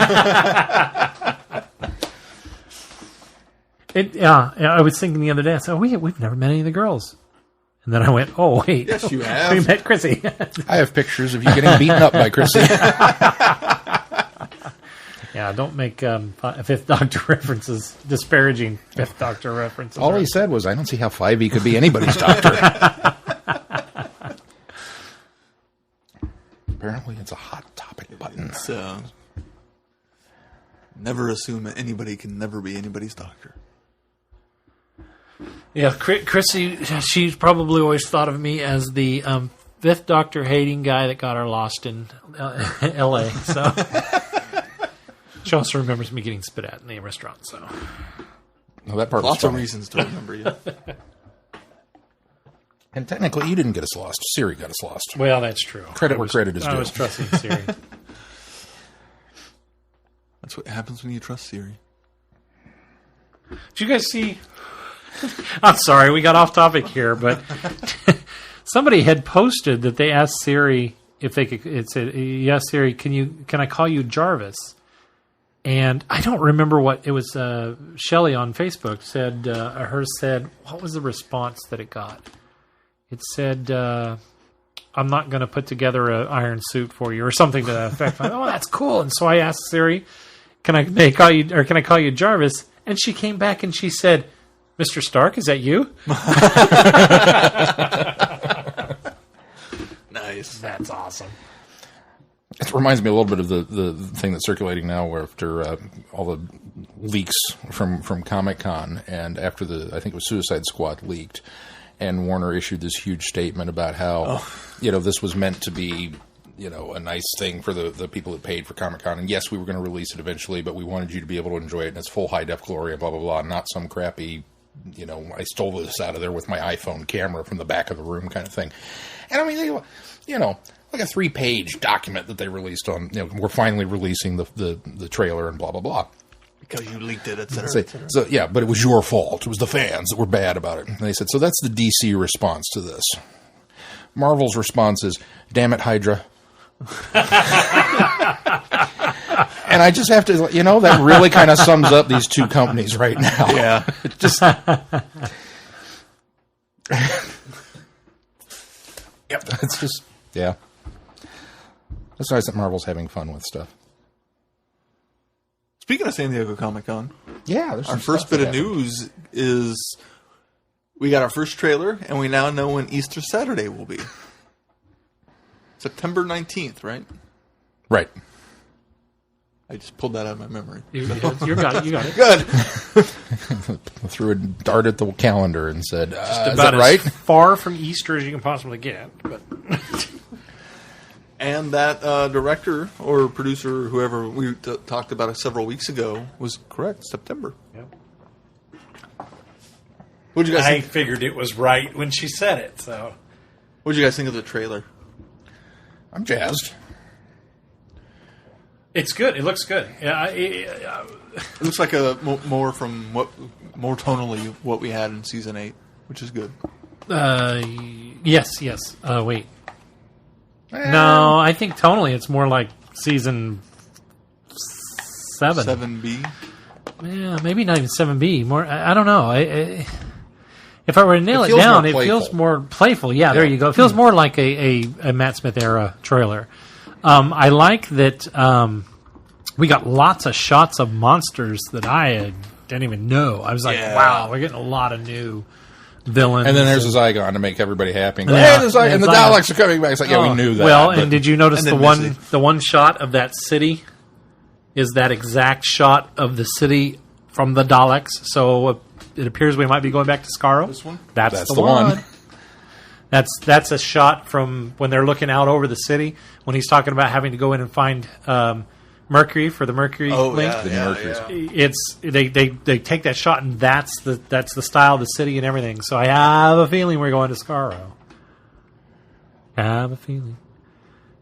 I was thinking the other day, I said, we've never met any of the girls. And then I went, oh, wait. Yes, you have. We met Chrissy. I have pictures of you getting beaten up by Chrissy. Yeah, don't make Fifth Doctor references, disparaging Fifth Doctor references. All he said was, I don't see how 5e could be anybody's doctor. Apparently, it's a hot topic button. It's, never assume that anybody can never be anybody's doctor. Yeah, Chrissy, she's probably always thought of me as the Fifth Doctor hating guy that got her lost in L.A., so... She also remembers me getting spit at in the restaurant, so... Well, that part Lots was of reasons to remember you. And technically, you didn't get us lost. Siri got us lost. Well, that's true. Credit where credit is due. I was trusting Siri. That's what happens when you trust Siri. Did you guys see... I'm sorry, we got off topic here, but somebody had posted that they asked Siri if they could... It said, yes, Siri, can I call you Jarvis? And I don't remember what it was. Shelley on Facebook said, what was the response that it got? It said, I'm not going to put together an iron suit for you, or something to that effect. Like, oh, that's cool. And so I asked Siri, can I call you Jarvis? And she came back and she said, Mr. Stark, is that you? Nice. That's awesome. It reminds me a little bit of the thing that's circulating now, where after all the leaks from Comic-Con, and after I think it was Suicide Squad leaked, and Warner issued this huge statement about how this was meant to be a nice thing for the people that paid for Comic-Con, and yes, we were going to release it eventually, but we wanted you to be able to enjoy it in its full high-def glory, and blah, blah, blah, not some crappy, I stole this out of there with my iPhone camera from the back of the room kind of thing. And I mean, like a 3-page document that they released on, we're finally releasing the trailer and blah, blah, blah. Because you leaked it, et cetera, et cetera. So, yeah, but it was your fault. It was the fans that were bad about it. And they said, so that's the DC response to this. Marvel's response is, damn it, Hydra. And I just have to, that really kind of sums up these two companies right now. Yeah. Just... Yep. It's just, yeah. It's nice that Marvel's having fun with stuff. Speaking of San Diego Comic-Con, yeah, our first bit of news is we got our first trailer, and we now know when Easter Saturday will be. September 19th, right? Right. I just pulled that out of my memory. You got it. Good. Threw a dart at the calendar and said, Just is about that right? as far from Easter as you can possibly get. But And that director or producer, whoever we talked about several weeks ago, was correct. September. Yep. What did you guys I think? figured it was right when she said it. So, What did you guys think of the trailer? I'm jazzed. it's good. It looks good. Yeah, It looks like more tonally what we had in season 8, which is good. yes. Wait. No, I think tonally it's more like season 7. 7B. maybe not even 7B. More, I don't know. If I were to nail it down, it feels more playful. Yeah, there you go. It feels more like a Matt Smith era trailer. I like that we got lots of shots of monsters that I didn't even know. I was like, wow, we're getting a lot of new villains. And then there's a Zygon to make everybody happy. And, hey, and the Daleks are coming back. It's like, we knew that. Well, and did you notice the one shot of that city is that exact shot of the city from the Daleks? So it appears we might be going back to Skaro. This one? That's the one. That's a shot from when they're looking out over the city when he's talking about having to go in and find Mercury for the Mercury link. It's they take that shot and that's the style of the city and everything. So I have a feeling we're going to Skaro. I have a feeling.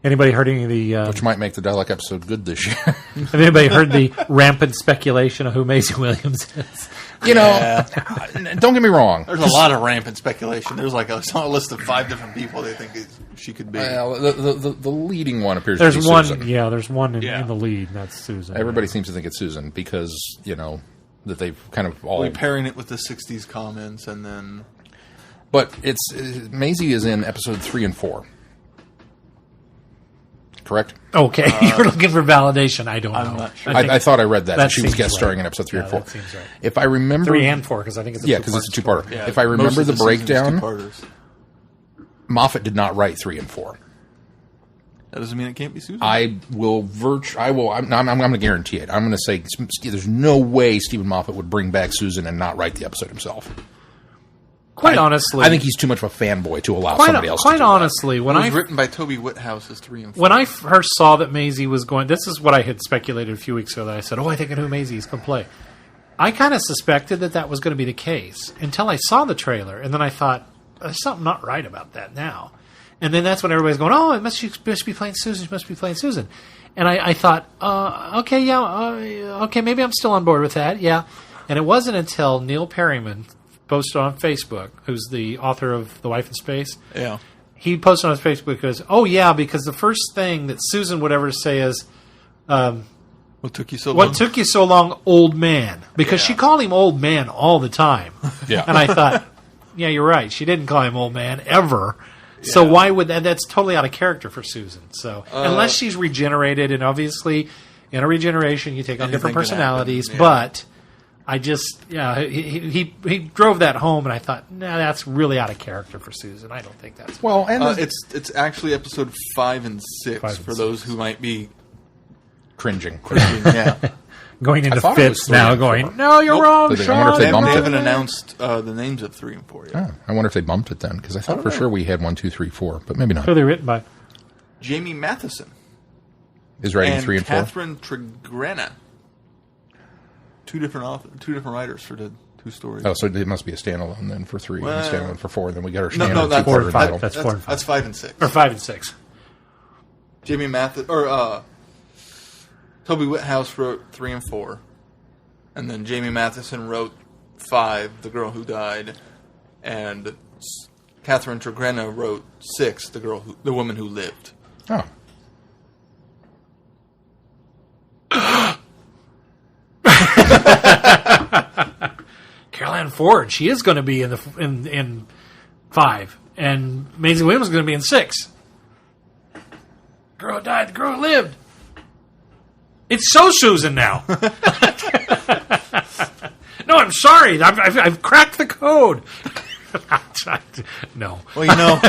Anybody heard any of the... which might make the Dalek episode good this year. Have anybody heard the rampant speculation of who Maisie Williams is? You know, don't get me wrong. There's a lot of rampant speculation. There's like a list of 5 different people they think she could be. Well, the leading one appears to be one, Susan. Yeah, there's one in the lead. That's Susan. Everybody seems to think it's Susan because, that they've kind of all... We're pairing it with the 60s comments and then... But Maisie is in episode 3 and 4. Correct? Okay, you're looking for validation. I don't know. I'm not sure. I thought I read that she was guest starring in episode 3 and 4. That seems right. If I remember... 3 and 4, because I think it's a two-parter. because it's a two-parter. Yeah, if I remember the breakdown, Moffat did not write 3 and 4. That doesn't mean it can't be Susan. I'm going to guarantee it. I'm going to say there's no way Stephen Moffat would bring back Susan and not write the episode himself. Quite honestly, I think he's too much of a fanboy to allow somebody else to do honestly, when it was written by Toby Whithouse as 3 and 4. When I first saw that Maisie was going, this is what I had speculated a few weeks ago. That I said, I think I know who Maisie is going to play. I kind of suspected that was going to be the case until I saw the trailer, and then I thought, there's something not right about that now. And then that's when everybody's going, it must be playing Susan. She must be playing Susan. And I thought, okay, maybe I'm still on board with that, yeah. And it wasn't until Neil Perryman posted on Facebook, who's the author of The Wife in Space. Yeah. He posted on his Facebook because, because the first thing that Susan would ever say is, what took you so long? What took you so long, old man? Because she called him old man all the time. Yeah. And I thought, yeah, you're right. She didn't call him old man ever. Yeah. So why would that's totally out of character for Susan. So unless she's regenerated, and obviously in a regeneration you take on different personalities, but I just, he drove that home, and I thought, that's really out of character for Susan. I don't think that's... Well, and it's actually episode 5 and 6 for those who might be... Cringing, yeah. Going into fits now, going, no, you're wrong, Sean. I wonder if they haven't announced the names of 3 and 4 yet. Oh, I wonder if they bumped it then, because I thought for sure we had 1, 2, 3, 4, but maybe not. Who are they written by? Jamie Matheson. Is writing 3 and 4? Catherine Tregenna. Two different writers for the 2 stories. Oh, so it must be a standalone then for 3 and a standalone for 4. Then we got our standard standalone 4 and 5. That's 4 and 5. That's 5 and 6. Or 5 and 6. Jamie Matheson Toby Whithouse wrote 3 and 4, and then Jamie Matheson wrote 5, The Girl Who Died, and Catherine Tregenna wrote 6, The Woman Who Lived. Oh. Caroline Ford, she is going to be in 5, and Maisie Williams is going to be in 6. Girl who died, the girl who lived. It's so Susan now. No, I'm sorry. I've cracked the code. No. Well,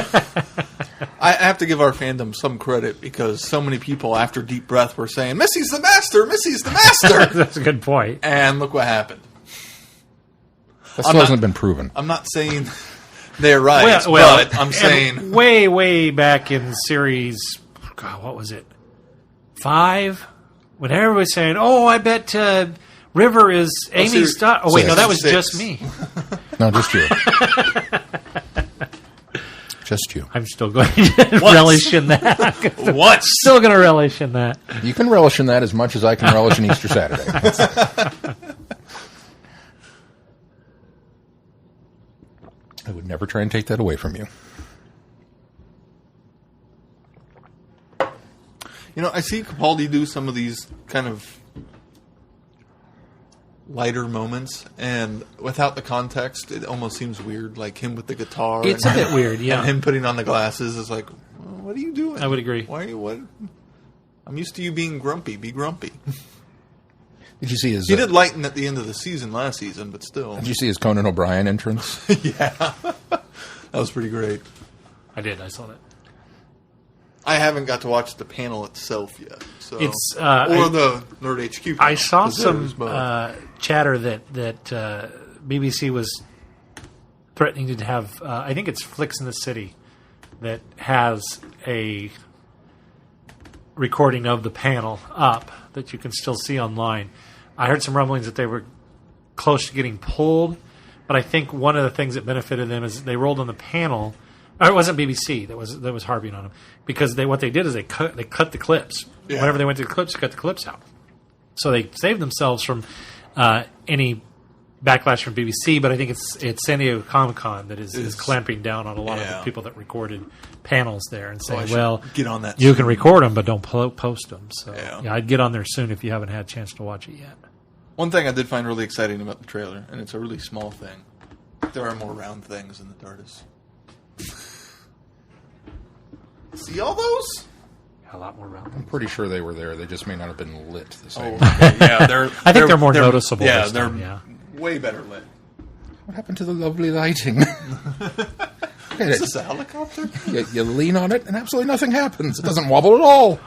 I have to give our fandom some credit because so many people after Deep Breath were saying, Missy's the master! Missy's the master! That's a good point. And look what happened. That still hasn't been proven. I'm not saying they're right, but I'm saying... Way back in series... God, what was it? 5? When everybody was saying, I bet River is Amy's daughter. Oh, wait, no, that was 6. just me. No, just you. Just you. I'm still going to relish in that. What? Still going to relish in that. You can relish in that as much as I can relish in Easter Saturday. I would never try and take that away from you. I see Capaldi do some of these kind of lighter moments, and without the context, it almost seems weird. Like him with the guitar. It's a bit weird, yeah. And him putting on the glasses is like, well, what are you doing? I would agree. Why are you? What? I'm used to you being grumpy. Be grumpy. Did you see his? He did lighten at the end of the season last season, but still. Did you see his Conan O'Brien entrance? Yeah, that was pretty great. I did. I saw that. I haven't got to watch the panel itself yet. So It's the Nerd HQ panel. I saw 'cause some there's chatter that BBC was threatening to have. I think it's Flicks in the City that has a recording of the panel up that you can still see online. I heard some rumblings that they were close to getting pulled, but I think one of the things that benefited them is they rolled on the panel. Or it wasn't BBC that was harping on them, because what they did is they cut the clips. Yeah. Whenever they went to the clips, they cut the clips out. So they saved themselves from any backlash from BBC. But I think it's San Diego Comic-Con that is clamping down on a lot of the people that recorded panels there and saying, "Well, get on that. You can record them, but don't post them." So Yeah. I'd get on there soon if you haven't had a chance to watch it yet. One thing I did find really exciting about the trailer, and it's a really small thing. There are more round things in the TARDIS. See all those? A lot more round. I'm pretty sure they were there. They just may not have been lit the same. Okay. Yeah, I think they're more noticeable. Yeah, this time, yeah. way better lit. What happened to the lovely lighting? Is this a helicopter? You lean on it, and absolutely nothing happens. It doesn't wobble at all.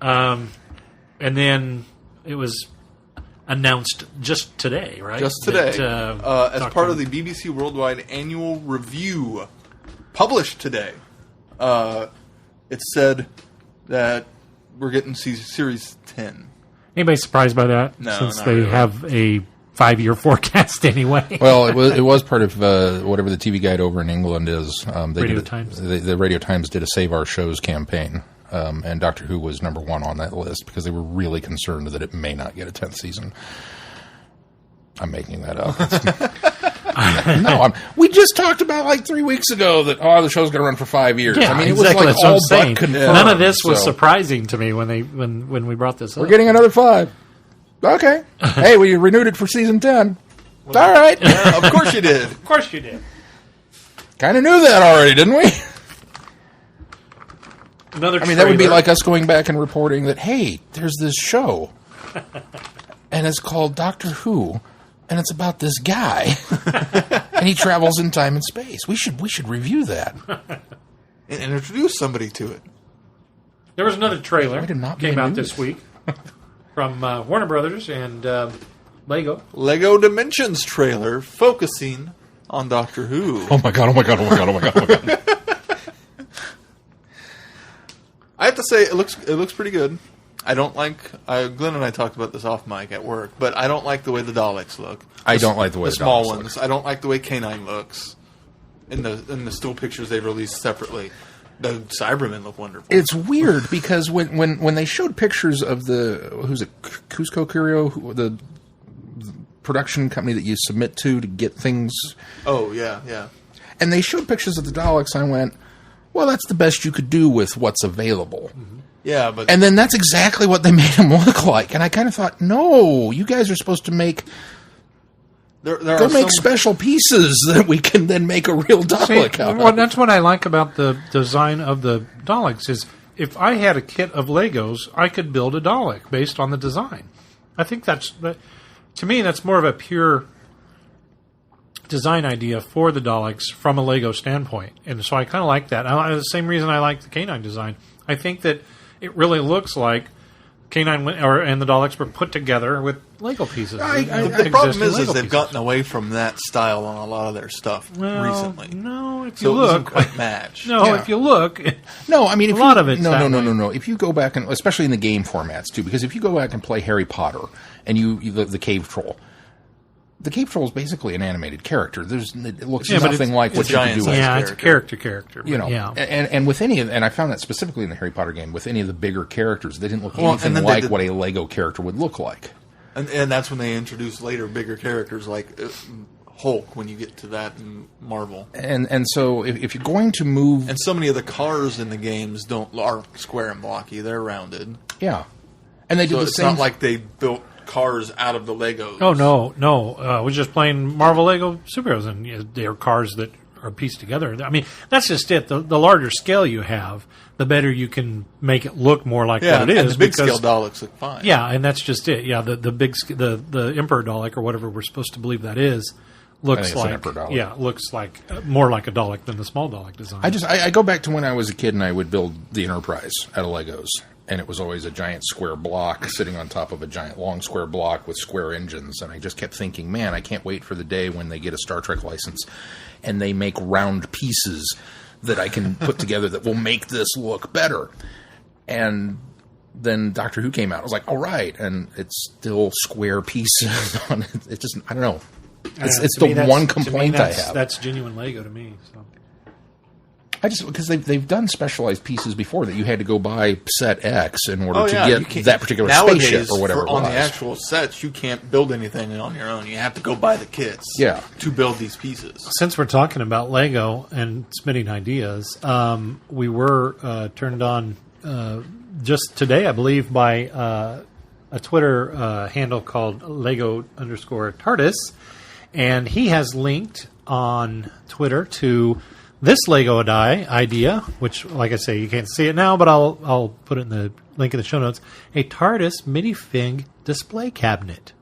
And then it was announced just today, right? Just today, That, as part of the BBC Worldwide Annual Review, published today, it said that we're getting Series 10. Anybody surprised by that? No, since not they really. have a 5-year forecast anyway. Well, it was part of whatever the TV Guide over in England is. Radio Times. The Radio Times did a Save Our Shows campaign, and Doctor Who was number one on that list because they were really concerned that it may not get a 10th season. I'm making that up. No, we just talked about like 3 weeks ago that the show's going to run for 5 years. Yeah, I mean, it exactly. was like That's all what I'm but saying. confirmed. None of this was so. surprising to me when we brought this up. We're getting another 5. Okay. Hey, we renewed it for season 10. All right. Yeah, of course you did. Of course you did. Kind of knew that already, didn't we? Another. I mean, that would be like us going back and reporting that, hey, there's this show, and it's called Doctor Who, and it's about this guy, and he travels in time and space. We should review that. And introduce somebody to it. There was another trailer Might have not been came out news. this week from Warner Brothers and Lego. Lego Dimensions trailer focusing on Doctor Who. Oh my god! Oh my god! Oh my god! Oh my god! Oh my god! I have to say, it looks pretty good. I don't like. Glenn and I talked about this off mic at work, but I don't like the way the Daleks look. I don't like the way the the small Daleks ones. look. I don't like the way K9 looks. In the still pictures they've released separately, the Cybermen look wonderful. It's weird because when they showed pictures of the Cusco Curio, the production company that you submit to get things. Oh yeah. And they showed pictures of the Daleks, and I went, well, that's the best you could do with what's available. Mm-hmm. Yeah, but And then that's exactly what they made him look like. And I kind of thought, no, you guys are supposed to make there make special pieces that we can then make a real Dalek out Well, of. that's what I like about the design of the Daleks is if I had a kit of Legos, I could build a Dalek based on the design. I think to me, that's more of a pure design idea for the Daleks from a Lego standpoint. And so I kind of like that. The same reason I like the K9 design. I think that it really looks like K9 and the Daleks were put together with Lego pieces. the problem is they've gotten away from that style on a lot of their stuff recently. No, if So you it doesn't look, quite match. no, Yeah. if you look, No, I mean, if A lot of it's that way. No. If you go back and, especially in the game formats too, because if you go back and play Harry Potter and the Cave Troll, the Cave Troll is basically an animated character. It looks Yeah, but nothing like what it's you can giant do. size. yeah, it's a character. You know, yeah. and with any of, and I found that specifically in the Harry Potter game, with any of the bigger characters, they didn't look Well, and anything then they like did- what a Lego character would look like. And that's when they introduce later bigger characters like Hulk when you get to that in Marvel. And so if you're going to move, And so many of the cars in the games aren't square and blocky; they're rounded. yeah. And they did the it's same. not like they built cars out of the Legos. Oh, no. We're just playing Marvel Lego superheroes, and they're cars that are pieced together. I mean, that's just it. The larger scale you have, the better you can make it look more like what it is. And the big scale Daleks look fine. Yeah, and that's just it. Yeah, the Emperor Dalek, or whatever we're supposed to believe that is, looks like more like a Dalek than the small Dalek design. I go back to when I was a kid and I would build the Enterprise out of Legos. And it was always a giant square block sitting on top of a giant long square block with square engines. And I just kept thinking, man, I can't wait for the day when they get a Star Trek license and they make round pieces that I can put together that will make this look better. And then Doctor Who came out. I was like, all right. And it's still square pieces on it. It just, I don't know. It's the one complaint I have. That's genuine Lego to me. So. Because they've done specialized pieces before that you had to go buy set X in order to get that particular spaceship or whatever it was. On the actual sets, you can't build anything on your own. You have to go buy the kits to build these pieces. Since we're talking about Lego and spinning ideas, we were turned on just today, I believe, by a Twitter handle called Lego_TARDIS, and he has linked on Twitter to this Lego idea, which, like I say, you can't see it now, but I'll put it in the link in the show notes. A TARDIS minifig display cabinet.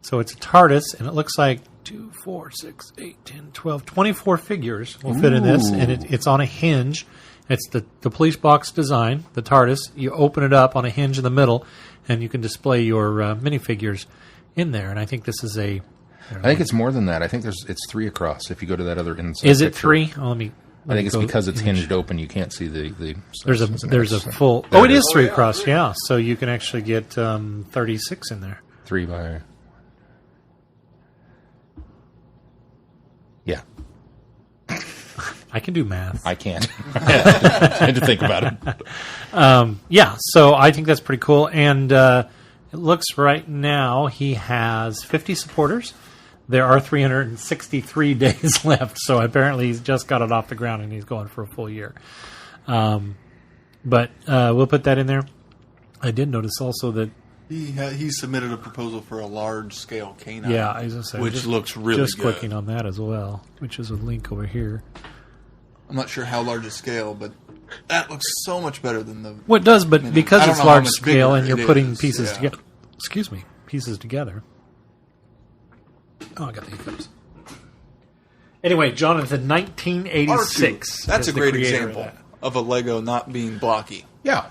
So it's a TARDIS, and it looks like 2, 4, 6, 8, 10, 12, 24 figures will fit in this, and it's on a hinge. It's the police box design, the TARDIS. You open it up on a hinge in the middle, and you can display your minifigures in there. And I think this is I think it's more than that. I think it's 3 across. If you go to that other inside, is it picture. 3? Oh, I think it's because it's hinged open. You can't see the. There's a full. Oh, it is 3 across. Yeah, so you can actually get 36 in there. 3 by. Yeah. I can do math. I can't. I had to think about it. Yeah, so I think that's pretty cool. And it looks right now he has 50 supporters. There are 363 days left, so apparently he's just got it off the ground and he's going for a full year. But we'll put that in there. I did notice also that he submitted a proposal for a large-scale canine. Yeah, I was gonna say, which looks really just good. clicking on that as well, which is a link over here. I'm not sure how large a scale, but that looks so much better than the... Well, it does, but because it's large scale and you're putting pieces yeah. together... Excuse me. Pieces together. Oh, I got the hiccups. Anyway, Jonathan, 1986. R2. That's a great example of a Lego not being blocky. Yeah.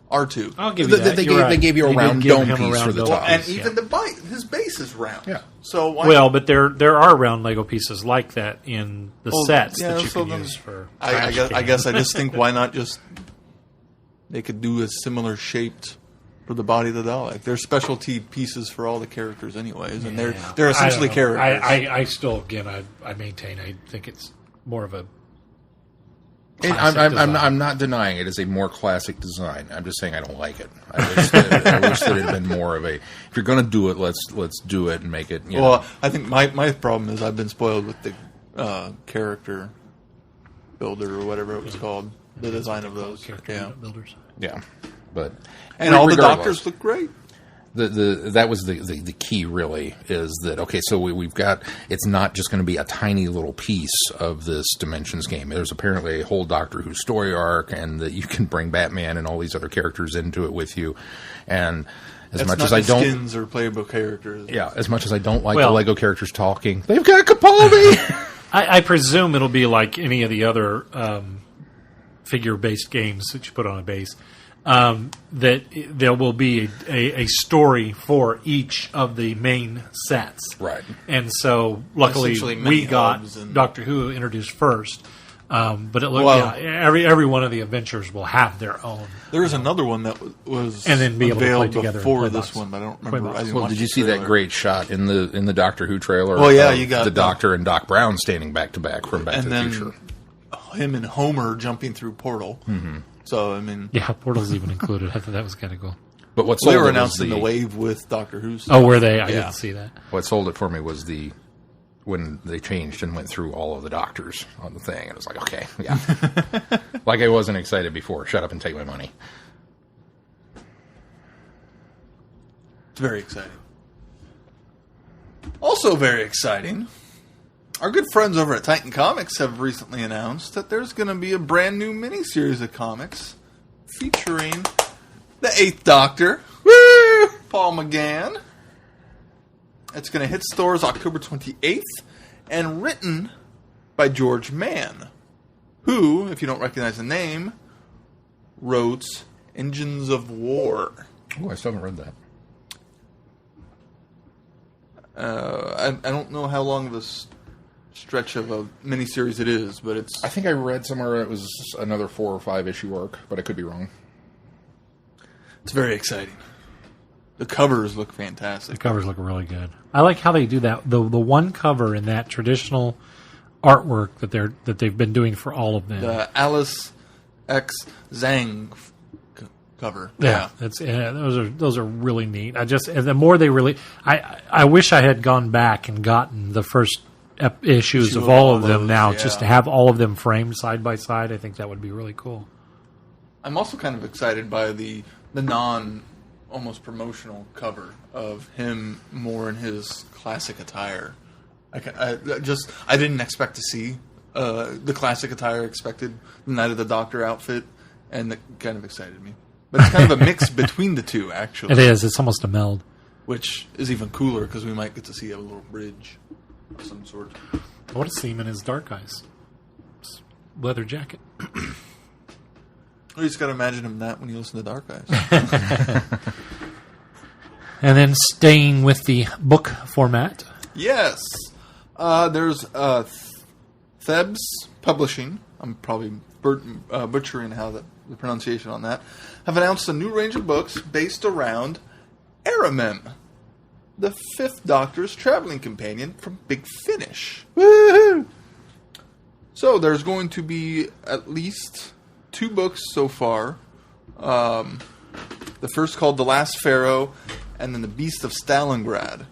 R2. I'll give you that. They gave you a round dome piece for the top. And even his base is round. Yeah. So but there are round Lego pieces like that in the sets that you can use for. I guess I just think why not just they could do a similar shaped for the body of the Dalek. They're specialty pieces for all the characters, anyways, and they're essentially characters. I still, again, I maintain. I think it's more of a. I'm not denying it is a more classic design. I'm just saying I don't like it. I wish that it had been more of a. If you're going to do it, let's do it and make it. Well, I think my problem is I've been spoiled with the character builder or whatever it was called. The design of those builders. Yeah, but all the doctors look great. That was the key, really, is that, okay, so we've got, it's not just going to be a tiny little piece of this Dimensions game. There's apparently a whole Doctor Who story arc, and that you can bring Batman and all these other characters into it with you. And as much as I don't... skins or playable characters. Yeah, as much as I don't like the Lego characters talking, they've got Capaldi! I presume it'll be like any of the other figure-based games that you put on a base. That there will be a story for each of the main sets. Right. And so, luckily, we got Doctor Who introduced first. But it looked every one of the adventures will have their own. There was another one that was and then be able to play together before this one, but I don't remember. Well, did you see that great shot in the Doctor Who trailer? Oh yeah, you got the Doctor and Doc Brown standing back to back from Back to the Future. Him and Homer jumping through Portal. Mm-hmm. So I mean, Portal's even included. I thought that was kind of cool. But what they were announcing the wave with Doctor Who. Oh, were they? I didn't see that. What sold it for me was when they changed and went through all of the doctors on the thing. And it was like, okay, yeah, like I wasn't excited before. Shut up and take my money. It's very exciting. Also very exciting, our good friends over at Titan Comics have recently announced that there's going to be a brand new miniseries of comics featuring the 8th Doctor, Paul McGann. It's going to hit stores October 28th, and written by George Mann, who, if you don't recognize the name, wrote Engines of War. Oh, I still haven't read that. I don't know how long of a stretch of a miniseries it is, but it's... I think I read somewhere it was another 4 or 5 issue arc, but I could be wrong. It's very exciting. The covers look fantastic. The covers look really good. I like how they do that. The one cover in that traditional artwork that they've been doing for all of them. The Alice X Zhang cover. Yeah. Those are really neat. And the more they really, I wish I had gone back and gotten the first issues of all of them now, just to have all of them framed side by side. I think that would be really cool. I'm also kind of excited by the non almost promotional cover of him more in his classic attire. I didn't expect to see the classic attire. Expected the Night of the Doctor outfit, and that kind of excited me. But it's kind of a mix between the two, actually. It is. It's almost a meld. Which is even cooler, because we might get to see a little bridge of some sort. I want to see him in his dark eyes. Leather jacket. You just got to imagine him that when you listen to Dark Eyes. And then staying with the book format. Yes. There's Thebes Publishing. I'm probably butchering the pronunciation on that. Have announced a new range of books based around Aramem, the 5th Doctor's traveling companion from Big Finish. Woohoo! So there's going to be at least 2 books so far. The first called The Last Pharaoh, and then The Beast of Stalingrad.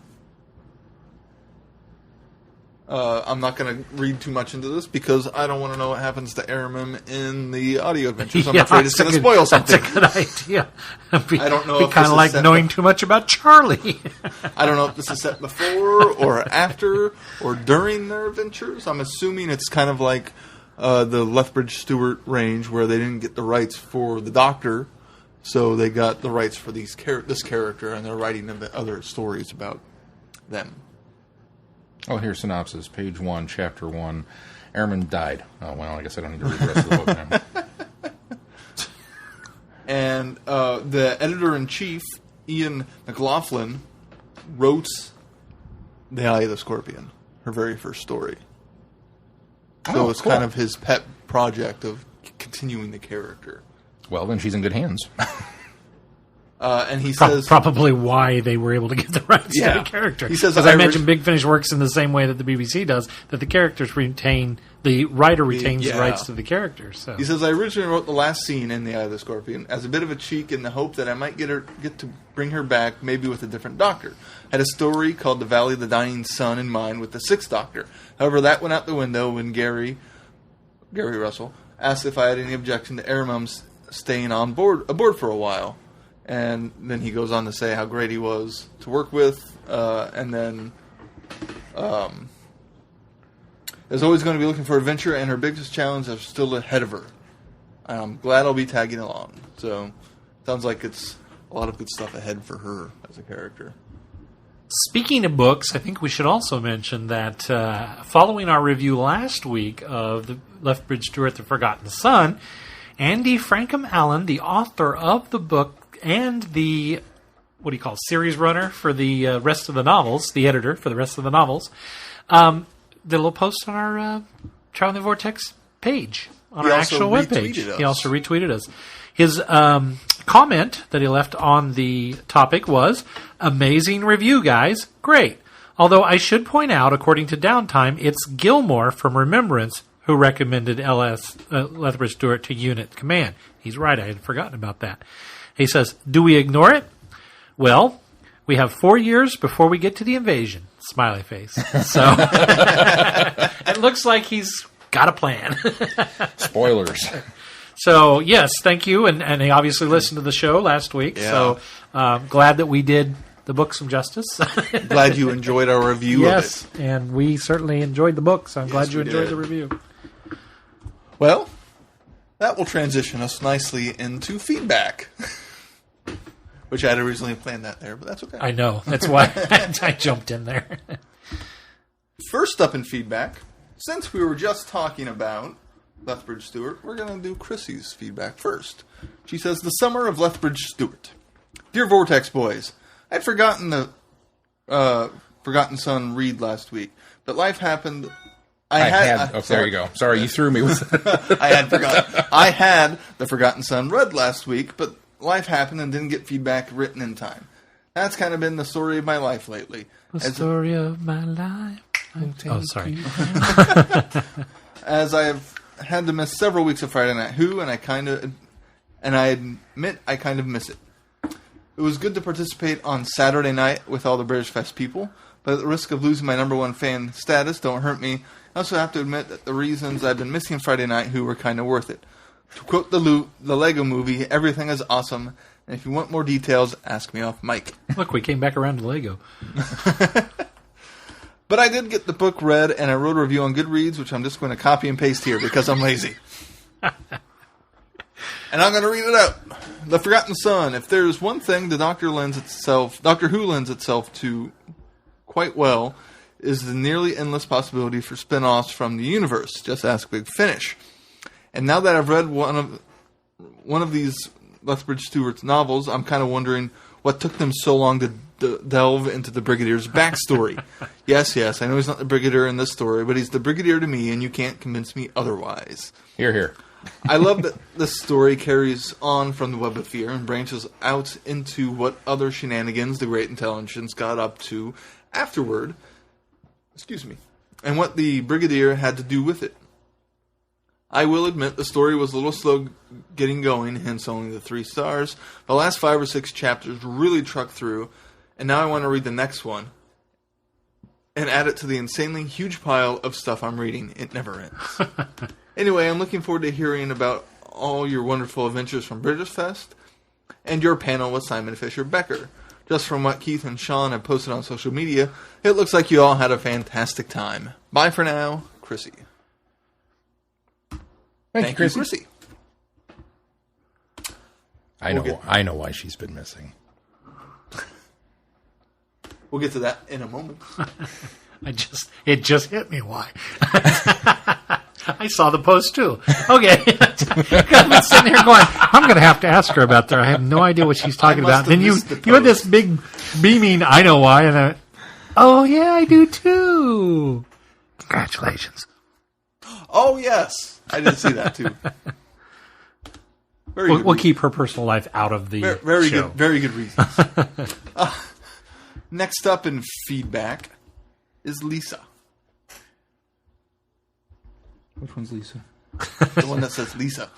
I'm not going to read too much into this because I don't want to know what happens to Aramem in the audio adventures. I'm afraid it's going to spoil something. That's a good idea. I don't know. We kind of like knowing too much about Charlie. I don't know if this is set before or after or during their adventures. I'm assuming it's kind of like the Lethbridge Stewart range, where they didn't get the rights for the Doctor, so they got the rights for this character, and they're writing other stories about them. Oh, here's synopsis. Page 1, Chapter 1. Airman died. Oh, well, I guess I don't need to read the rest of the book now. And the editor-in-chief, Ian McLaughlin, wrote The Eye of the Scorpion, her very first story. So it's kind of his pet project of continuing the character. Well, then she's in good hands. And he says... Probably why they were able to get the rights to the character. He says, because I imagine Big Finish works in the same way that the BBC does, that the writer retains the rights to the character. So. He says, I originally wrote the last scene in The Eye of the Scorpion as a bit of a cheek in the hope that I might get to bring her back, maybe with a different Doctor. Had a story called The Valley of the Dying Sun in mind with the 6th Doctor. However, that went out the window when Gary Russell asked if I had any objection to Aramem's staying aboard for a while. And then he goes on to say how great he was to work with, and then is always going to be looking for adventure, and her biggest challenges are still ahead of her. I'm glad I'll be tagging along. So, sounds like it's a lot of good stuff ahead for her as a character. Speaking of books, I think we should also mention that following our review last week of the Lethbridge Stewart, The Forgotten Son, Andy Frankham Allen, the author of the book and the, series runner for the rest of the novels, the editor for the rest of the novels, did a little post on our Traveling Vortex page, on our actual webpage. He also retweeted us. His comment that he left on the topic was, amazing review, guys. Great. Although I should point out, according to Downtime, it's Gilmore from Remembrance who recommended Lethbridge Stewart to Unit Command. He's right. I had forgotten about that. He says, do we ignore it? Well, we have 4 years before we get to the invasion. Smiley face. So it looks like he's got a plan. Spoilers. So, yes, thank you. And he obviously listened to the show last week. Yeah. So glad that we did the books of justice. Glad you enjoyed our review of it. Yes, and we certainly enjoyed the book, so I'm glad you enjoyed the review. Well, that will transition us nicely into feedback. Which I had originally planned that there, but that's okay. I know. That's why I jumped in there. First up in feedback, since we were just talking about Lethbridge Stewart, we're going to do Chrissy's feedback first. She says, The Summer of Lethbridge Stewart. Dear Vortex Boys, I'd forgotten the Forgotten Son read last week, but life happened. There you go. Sorry, you threw me with I had forgotten. I had The Forgotten Son read last week, but life happened and didn't get feedback written in time. That's kind of been the story of my life lately. Story of my life. Oh, sorry. As I have had to miss several weeks of Friday Night Who, and I admit I kind of miss it. It was good to participate on Saturday night with all the British Fest people, but at the risk of losing my number one fan status, don't hurt me. I also have to admit that the reasons I've been missing Friday Night Who were kind of worth it. To quote the Lego movie, everything is awesome, and if you want more details, ask me off mic. Look, we came back around to Lego. But I did get the book read, and I wrote a review on Goodreads, which I'm just going to copy and paste here because I'm lazy. And I'm going to read it out. The Forgotten Son. If there's one thing the Doctor Who lends itself to quite well, is the nearly endless possibility for spin-offs from the universe. Just ask Big Finish. And now that I've read one of these Lethbridge Stewart's novels, I'm kind of wondering what took them so long to delve into the Brigadier's backstory. Yes, I know he's not the Brigadier in this story, but he's the Brigadier to me, and you can't convince me otherwise. Here. I love that this story carries on from the Web of Fear and branches out into what other shenanigans the Great Intelligence got up to afterward. And what the Brigadier had to do with it. I will admit the story was a little slow getting going, hence only the 3 stars. The last 5 or 6 chapters really trucked through, and now I want to read the next one and add it to the insanely huge pile of stuff I'm reading. It never ends. Anyway, I'm looking forward to hearing about all your wonderful adventures from British Fest and your panel with Simon Fisher Becker. Just from what Keith and Sean have posted on social media, it looks like you all had a fantastic time. Bye for now, Chrissy. Thank you, Chrissy. I know why she's been missing. We'll get to that in a moment. It just hit me why. I saw the post too. Okay. I've been sitting here going, I'm going to have to ask her about that. I have no idea what she's talking about. Then you had this big beaming, I know why. And oh, yeah, I do too. Congratulations. Oh, yes. I did see that too. We'll keep her personal life out of the very show. Good, very good reasons. Next up in feedback is Lisa. Which one's Lisa? The one that says Lisa.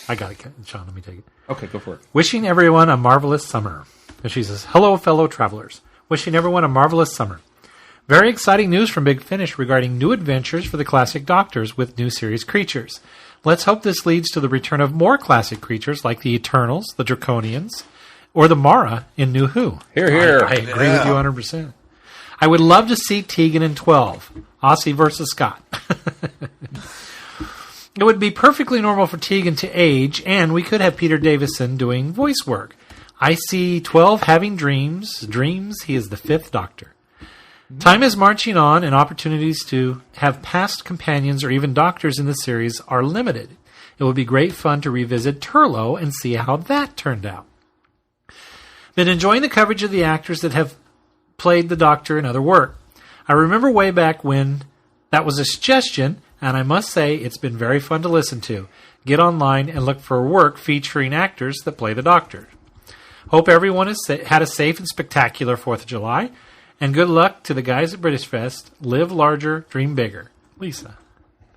I got it, Sean. Let me take it. Okay, go for it. Wishing everyone a marvelous summer. And she says, hello, fellow travelers. Wishing everyone a marvelous summer. Very exciting news from Big Finish regarding new adventures for the classic Doctors with new series creatures. Let's hope this leads to the return of more classic creatures like the Eternals, the Draconians, or the Mara in New Who. Here. I agree with you 100%. I would love to see Tegan in 12. Aussie versus Scott. It would be perfectly normal for Tegan to age, and we could have Peter Davison doing voice work. I see 12 having dreams. He is the 5th Doctor. Time is marching on, and opportunities to have past companions or even doctors in the series are limited. It would be great fun to revisit Turlough and see how that turned out. Been enjoying the coverage of the actors that have played the Doctor in other work. I remember way back when that was a suggestion, and I must say it's been very fun to listen to. Get online and look for work featuring actors that play the Doctor. Hope everyone has had a safe and spectacular 4th of July. And good luck to the guys at British Fest. Live larger, dream bigger. Lisa.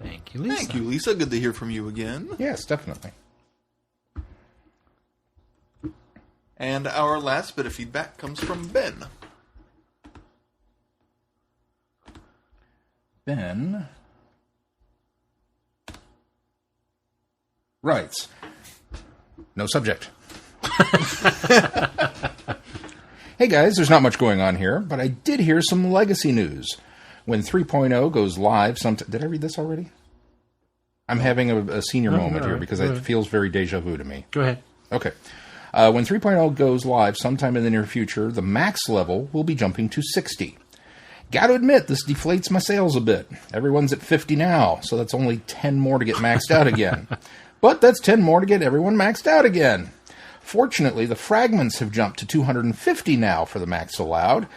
Thank you, Lisa. Thank you, Lisa. Good to hear from you again. Yes, definitely. And our last bit of feedback comes from Ben. Ben writes, no subject. Hey guys, there's not much going on here, but I did hear some legacy news. When 3.0 goes live, did I read this already? I'm having a senior moment here because it feels very deja vu to me. Go ahead. Okay. When 3.0 goes live sometime in the near future, the max level will be jumping to 60. Gotta admit, this deflates my sales a bit. Everyone's at 50 now, so that's only 10 more to get maxed out again. But that's 10 more to get everyone maxed out again. Fortunately, the fragments have jumped to 250 now for the max allowed.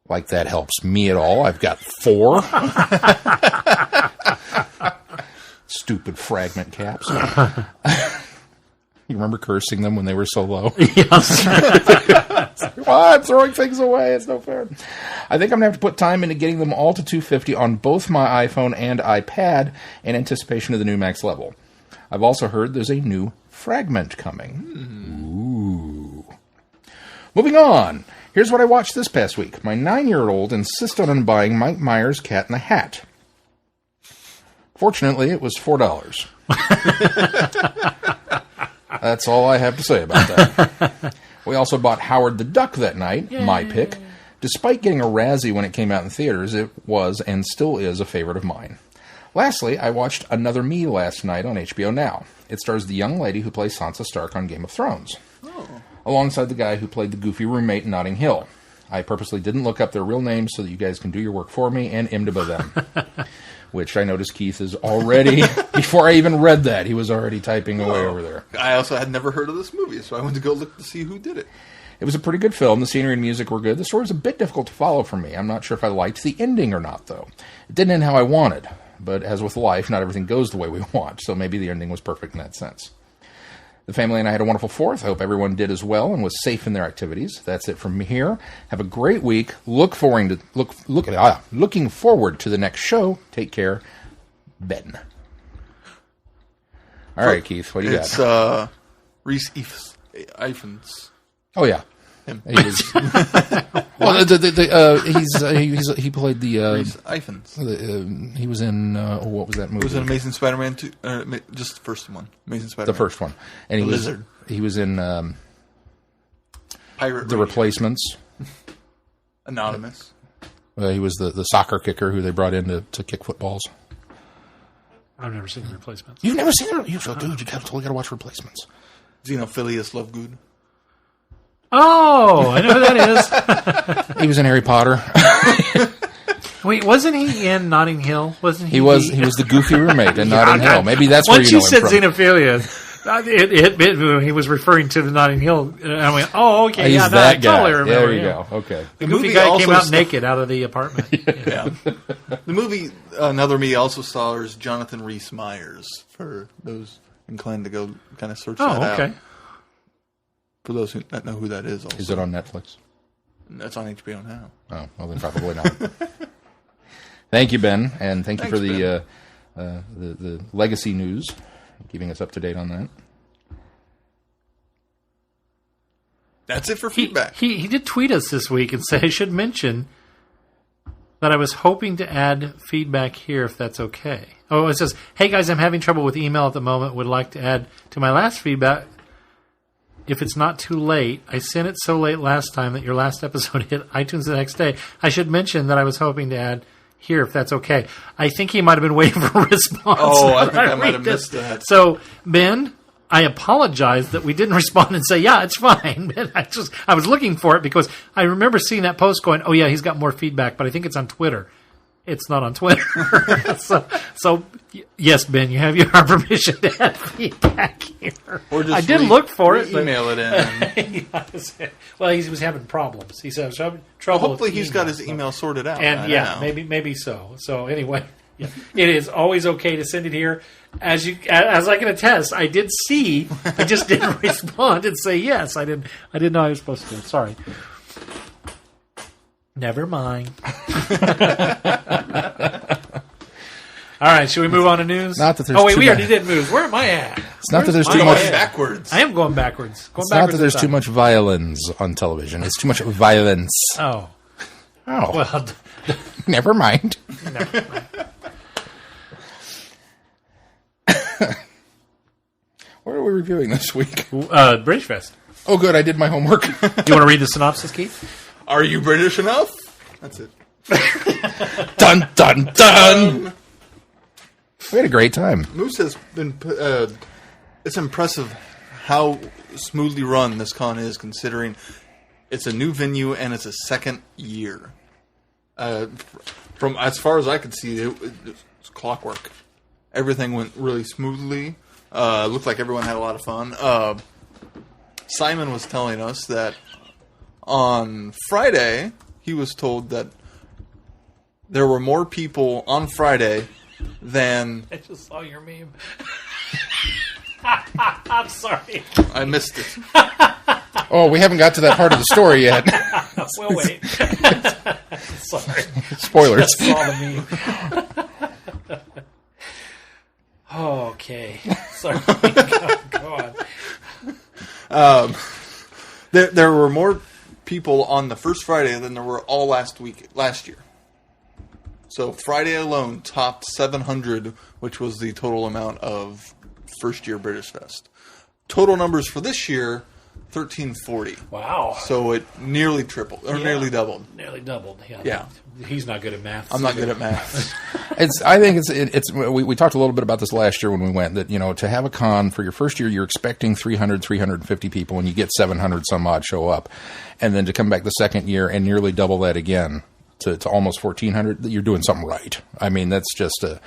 Like that helps me at all. I've got 4. Stupid fragment caps. You remember cursing them when they were so low? Yes. Well, I'm throwing things away. It's no fair. I think I'm going to have to put time into getting them all to 250 on both my iPhone and iPad in anticipation of the new max level. I've also heard there's a new fragment coming. Ooh. Moving on. Here's what I watched this past week. My 9-year-old insisted on buying Mike Myers' Cat in the Hat. Fortunately, it was $4. That's all I have to say about that. We also bought Howard the Duck that night, my pick. Despite getting a Razzie when it came out in theaters, it was and still is a favorite of mine. Lastly, I watched Another Me last night on HBO Now. It stars the young lady who plays Sansa Stark on Game of Thrones, alongside the guy who played the goofy roommate in Notting Hill. I purposely didn't look up their real names so that you guys can do your work for me and IMDb them. Which I noticed Keith is already, before I even read that, he was already typing away over there. I also had never heard of this movie, so I went to go look to see who did it. It was a pretty good film. The scenery and music were good. The story was a bit difficult to follow for me. I'm not sure if I liked the ending or not, though. It didn't end how I wanted. But as with life, not everything goes the way we want, so maybe the ending was perfect in that sense. The family and I had a wonderful 4th. I hope everyone did as well and was safe in their activities. That's it from me here. Have a great week. Looking forward to the next show. Take care. Ben. All right, Keith, what do you got? It's Reese Ifans. Oh, yeah. Him. He was, he played the Reese Ifans. He was in what was that movie? It was in Amazing Spider-Man 2, just the first one. Amazing Spider-Man. The first one, and Lizard. He was in Pirate The Radio. Replacements. Anonymous. He was the soccer kicker who they brought in to kick footballs. I've never seen The Replacements. You've never seen it? Dude, you totally got to watch Replacements. Xenophilius Lovegood. Oh, I know who that is. He was in Harry Potter. Wait, wasn't he in Notting Hill? Wasn't he? He was the goofy roommate in Notting Hill. Maybe that's where once you know you said him from. Xenophilia, he was referring to the Notting Hill. And I went, oh, okay, He's yeah, that I guy. totally remember. There you him. go. Okay. The goofy guy came out naked out of the apartment. Yeah. The movie Another Me also stars Jonathan Rhys Meyers, for those inclined to go kind of search that out. Oh, okay. For those who don't know who that is also. Is it on Netflix? That's on HBO now. Oh, well then probably not. Thank you, Ben, and thank you for the legacy news, keeping us up to date on that. That's it for feedback. He did tweet us this week and say I should mention that I was hoping to add feedback here if that's okay. Oh, it says, hey guys, I'm having trouble with email at the moment. Would like to add to my last feedback if it's not too late. I sent it so late last time that your last episode hit iTunes the next day. I should mention that I was hoping to add here if that's okay. I think he might have been waiting for a response. Oh, I think I might have missed that. So, Ben, I apologize that we didn't respond and say, yeah, it's fine. I was looking for it because I remember seeing that post going, oh, yeah, he's got more feedback, but I think it's on Twitter. It's not on Twitter. so, yes, Ben, you have your permission to add feedback here. Or just I did look for it. Email it in. Well, he was having problems. He said, I was having Well, trouble. hopefully with he's got his email sorted out. And yeah, maybe so. So anyway, yeah, it is always okay to send it here. As I can attest, I did see. I just didn't respond and say yes. I didn't know I was supposed to. Sorry. Never mind. All right, should we move on to news? Not that there's we already did news. Where am I at? It's not that there's too Going much. backwards. I am going backwards. It's not that there's too much violence on television. It's too much violence. Oh. Oh, Well, never mind. What are we reviewing this week? Bridge Fest. Oh, good. I did my homework. You want to read the synopsis, Keith? Are you British enough? That's it. Dun, dun, dun. We had a great time. Moose has been... it's impressive how smoothly run this con is, considering it's a new venue and it's a second year. From as far as I could see, it's clockwork. Everything went really smoothly. Looked like everyone had a lot of fun. Simon was telling us that on Friday, he was told that there were more people on Friday than... I just saw your meme. I'm sorry. I missed it. Oh, we haven't got to that part of the story yet. We'll wait. Sorry. Spoilers. Just saw the meme. Okay. Sorry. Go on. There were more people on the first Friday than there were all last year. So Friday alone topped 700, which was the total amount of first year British Fest. Total numbers for this year, 1340. Wow. So it nearly tripled, or nearly doubled. Nearly doubled. Yeah. He's not good at math. I'm not good at math. I think we talked a little bit about this last year when we went, that, to have a con for your first year, you're expecting 300, 350 people, and you get 700 some odd show up. And then to come back the second year and nearly double that again to almost 1,400, you're doing something right. I mean, that's just a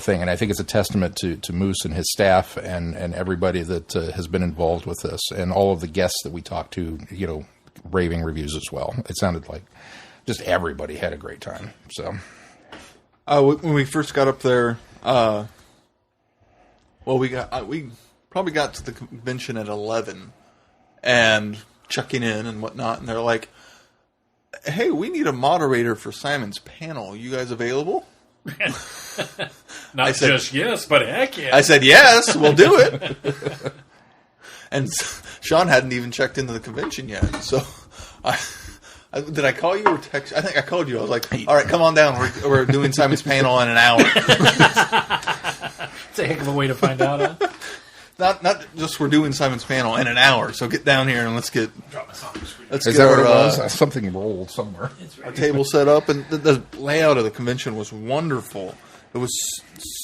thing. And I think it's a testament to Moose and his staff and everybody that has been involved with this, and all of the guests that we talked to, raving reviews as well. It sounded like just everybody had a great time. So, when we first got up there, we probably got to the convention at 11 and checking in and whatnot, and they're like, "Hey, we need a moderator for Simon's panel. You guys available?" I said, just yes, but heck yeah. I said, yes, we'll do it. And Sean hadn't even checked into the convention yet. So, did I call you or text? I think I called you. I was like, all right, come on down. We're doing Simon's panel in an hour. It's a heck of a way to find out, huh? Not just we're doing Simon's panel in an hour, so get down here and let's get our something rolled somewhere. Our table set up, and the layout of the convention was wonderful. It was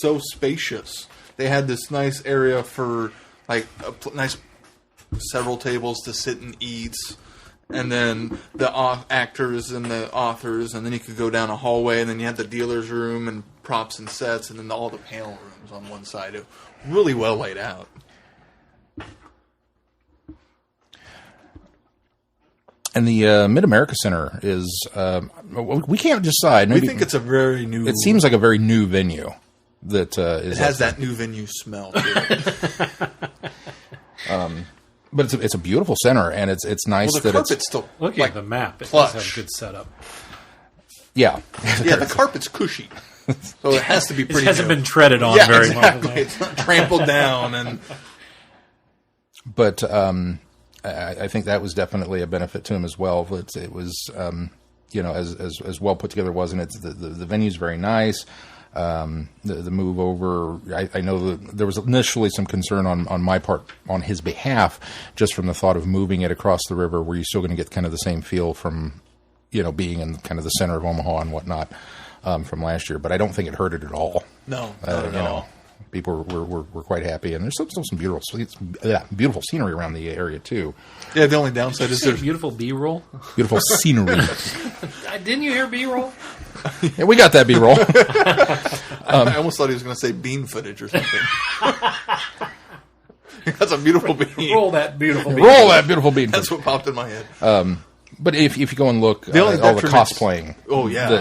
so spacious. They had this nice area for like nice several tables to sit and eat, and then the actors and the authors, and then you could go down a hallway, and then you had the dealer's room and props and sets, and then all the panel rooms on one side. It really well laid out. And the Mid-America Center is, we can't decide. We think it's a very new... It seems like a very new venue. It has that new venue smell to it. But it's a beautiful center, and it's nice that carpet's it's still looking at the map. It plush. does have a good setup. Yeah. Yeah, the carpet's cushy. So it has to be pretty It hasn't new. Been treaded on very exactly. well. It's not trampled down. But I think that was definitely a benefit to him as well. It was, as well put together was, and the venue's very nice. The move over, I know that there was initially some concern on my part, on his behalf, just from the thought of moving it across the river, where you're still going to get kind of the same feel from, being in kind of the center of Omaha and whatnot from last year. But I don't think it hurt it at all. No, not at all. People were quite happy, and there's still some beautiful scenery around the area too. Yeah, the only downside is there's beautiful B-roll. Beautiful scenery. Didn't you hear B-roll? Yeah, we got that B-roll. I almost thought he was going to say bean footage or something. That's a beautiful bean. Roll that beautiful bean. Roll that beautiful bean. That's what popped in my head. But if you go and look at all the cosplaying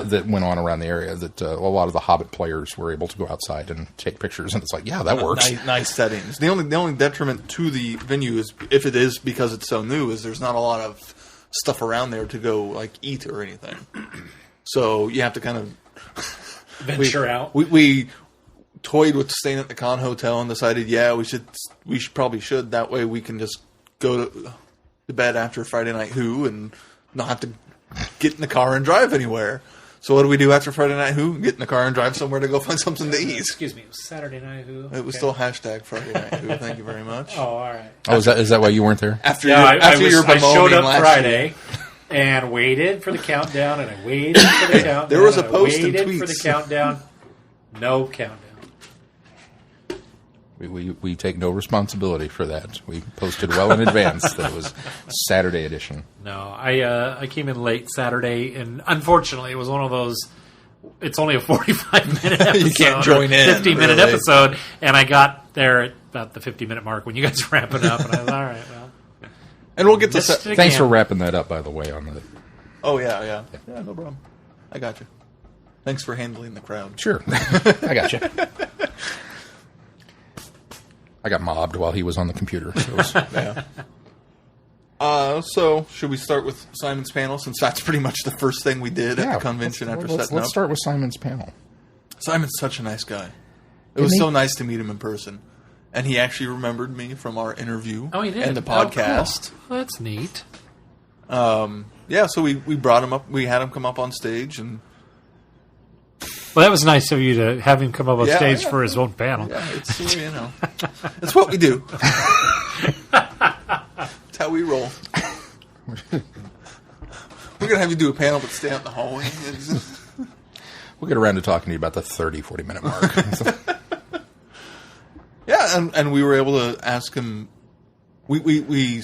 that went on around the area, that a lot of the Hobbit players were able to go outside and take pictures, and it's like, yeah, that works. Nice settings. The only detriment to the venue is, if it is because it's so new, is there's not a lot of stuff around there to go like eat or anything. So you have to kind of venture out. We toyed with staying at the Con Hotel and decided, we probably should. That way we can just go to bed after Friday Night Who and not have to get in the car and drive anywhere. So what do we do after Friday Night Who? Get in the car and drive somewhere to go find something to eat. Excuse me, it was Saturday Night Who? It was still hashtag Friday Night Who. Thank you very much. Oh, all right. Oh, is that why you weren't there? After I showed up last Friday year. and waited for the countdown, and I waited for the countdown. There was a and post I and waited tweets. for the countdown. No countdown. We take no responsibility for that. We posted well in advance that it was Saturday edition. No, I came in late Saturday, and unfortunately, it was one of those. It's only a 45-minute episode. You can't join in. 50-minute really. episode, and I got there at about the 50-minute mark when you guys were wrapping up, and I was all right. Well, And we'll get to... Thanks for wrapping that up, by the way. On the Oh, yeah, no problem. I got you. Thanks for handling the crowd. Sure, I got you. I got mobbed while he was on the computer. So it was, yeah. So, should we start with Simon's panel, since that's pretty much the first thing we did at the convention after setting up? Let's start with Simon's panel. Simon's such a nice guy. It was so nice to meet him in person. And he actually remembered me from our interview he did. and the podcast. Oh, cool. Well, that's neat. Yeah, so we brought him up. We had him come up on stage, and Well, that was nice of you to have him come up on stage for his own panel. yeah, it's it's what we do. It's how we roll. We're gonna have you do a panel, but stay out in the hallway. We'll get around to talking to you about the 30, 40-minute mark. Yeah, and we were able to ask him. We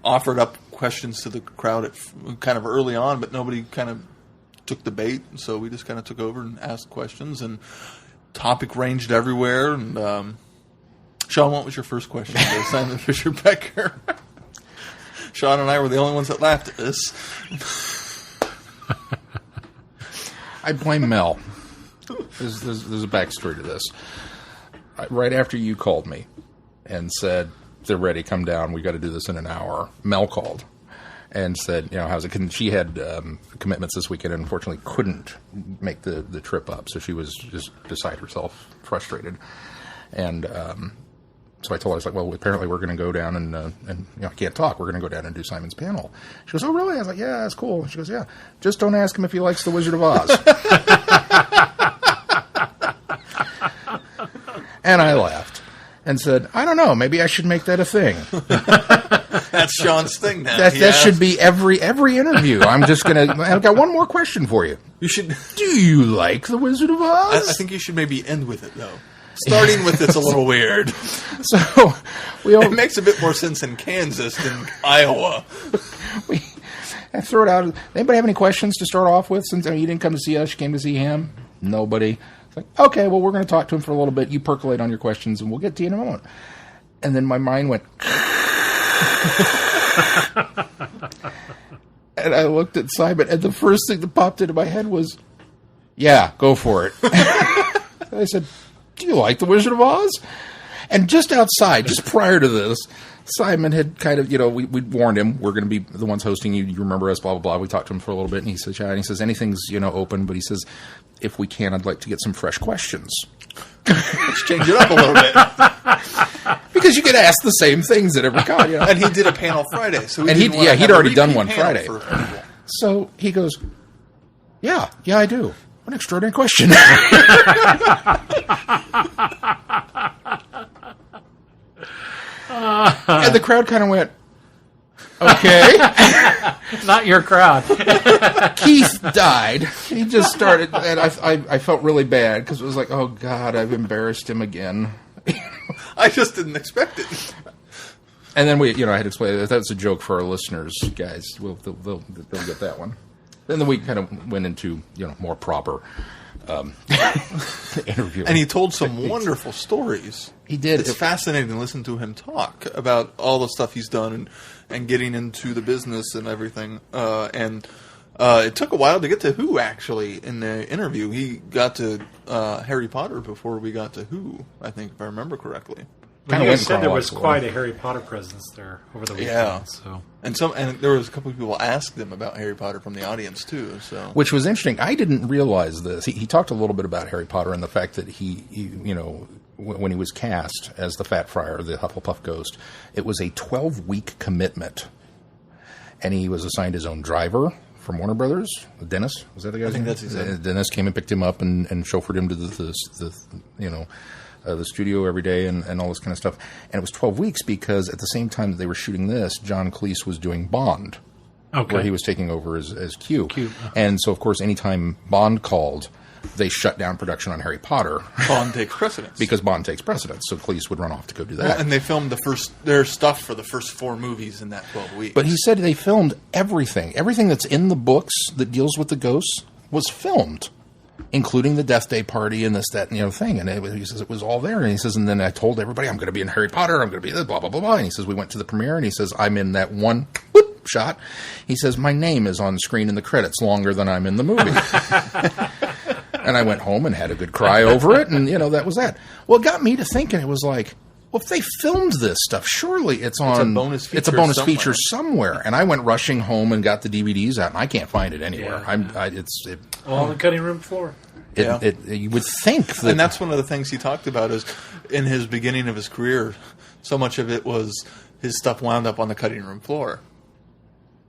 offered up questions to the crowd kind of early on, but nobody kind of took the bait, so we just kind of took over and asked questions, and topic ranged everywhere. And Sean, what was your first question to Simon Fisher-Becker? Sean and I were the only ones that laughed at this. I blame Mel. There's a backstory to this. Right after you called me and said, they're ready, come down, we got to do this in an hour, Mel called and said, how's it? She had commitments this weekend and unfortunately couldn't make the trip up, so she was just beside herself, frustrated. And so I told her, I was like, well, apparently we're going to go down and I can't talk. We're going to go down and do Simon's panel. She goes, oh, really? I was like, yeah, that's cool. She goes, yeah, just don't ask him if he likes The Wizard of Oz. And I laughed and said, I don't know, maybe I should make that a thing. That's Sean's thing now. That should be every interview. I'm just going to... I've got one more question for you. You should... Do you like The Wizard of Oz? I think you should maybe end with it, though. Starting with it's a little weird. So it makes a bit more sense in Kansas than Iowa. I throw it out. Anybody have any questions to start off with? Since you didn't come to see us, you came to see him. Nobody. It's like, okay, well, we're going to talk to him for a little bit. You percolate on your questions, and we'll get to you in a moment. And then my mind went... And I looked at Simon, and the first thing that popped into my head was, yeah, go for it. I said, do you like The Wizard of Oz? And just outside, just prior to this, Simon had kind of, we warned him, we're going to be the ones hosting you remember us, blah, blah, blah. We talked to him for a little bit, and he says, yeah, and he says, anything's, open, but he says, if we can, I'd like to get some fresh questions. Let's change it up a little bit. Because you get asked the same things at every con, And he did a panel Friday. So he'd already done one Friday. So he goes, yeah, I do. What an extraordinary question. And the crowd kind of went, okay. Not your crowd. Keith died. He just started, and I felt really bad because it was like, oh, God, I've embarrassed him again. I just didn't expect it. And then I had to explain that that's a joke for our listeners, guys. They'll get that one. Then the week kind of went into more proper interview. And he told some wonderful stories. He did. It's fascinating to listen to him talk about all the stuff he's done and getting into the business and everything. And it took a while to get to Who, actually, in the interview. He got to Harry Potter before we got to Who, I think, if I remember correctly. But you guys said there was quite a Harry Potter presence there over the weekend. Yeah. So. And there was a couple of people asked him about Harry Potter from the audience, too. So, which was interesting. I didn't realize this. He talked a little bit about Harry Potter and the fact that he when he was cast as the Fat Friar, the Hufflepuff Ghost, it was a 12-week commitment. And he was assigned his own driver from Warner Brothers. Dennis, was that the guy? I think that's exactly. Dennis came and picked him up and chauffeured him to the studio every day and all this kind of stuff. And it was 12 weeks because at the same time that they were shooting this, John Cleese was doing Bond, where he was taking over as Q. And so, of course, anytime Bond called, they shut down production on Harry Potter. Bond takes precedence. Because Bond takes precedence, so Cleese would run off to go do that. Well, and they filmed their stuff for the first 4 movies in that 12 weeks. But he said they filmed everything. Everything that's in the books that deals with the ghosts was filmed, including the Death Day party and this, that, and the other thing. And he says it was all there. And he says, and then I told everybody, I'm going to be in Harry Potter. I'm going to be this, blah, blah, blah, blah. And he says, we went to the premiere, and he says, I'm in that one shot. He says, my name is on screen in the credits longer than I'm in the movie. And I went home and had a good cry over it, and, that was that. Well, it got me to thinking. It was like, well, if they filmed this stuff, surely it's a bonus feature somewhere. And I went rushing home and got the DVDs out, and I can't find it anywhere. It's on the cutting room floor. You would think that... And that's one of the things he talked about is, in his beginning of his career, so much of it was his stuff wound up on the cutting room floor.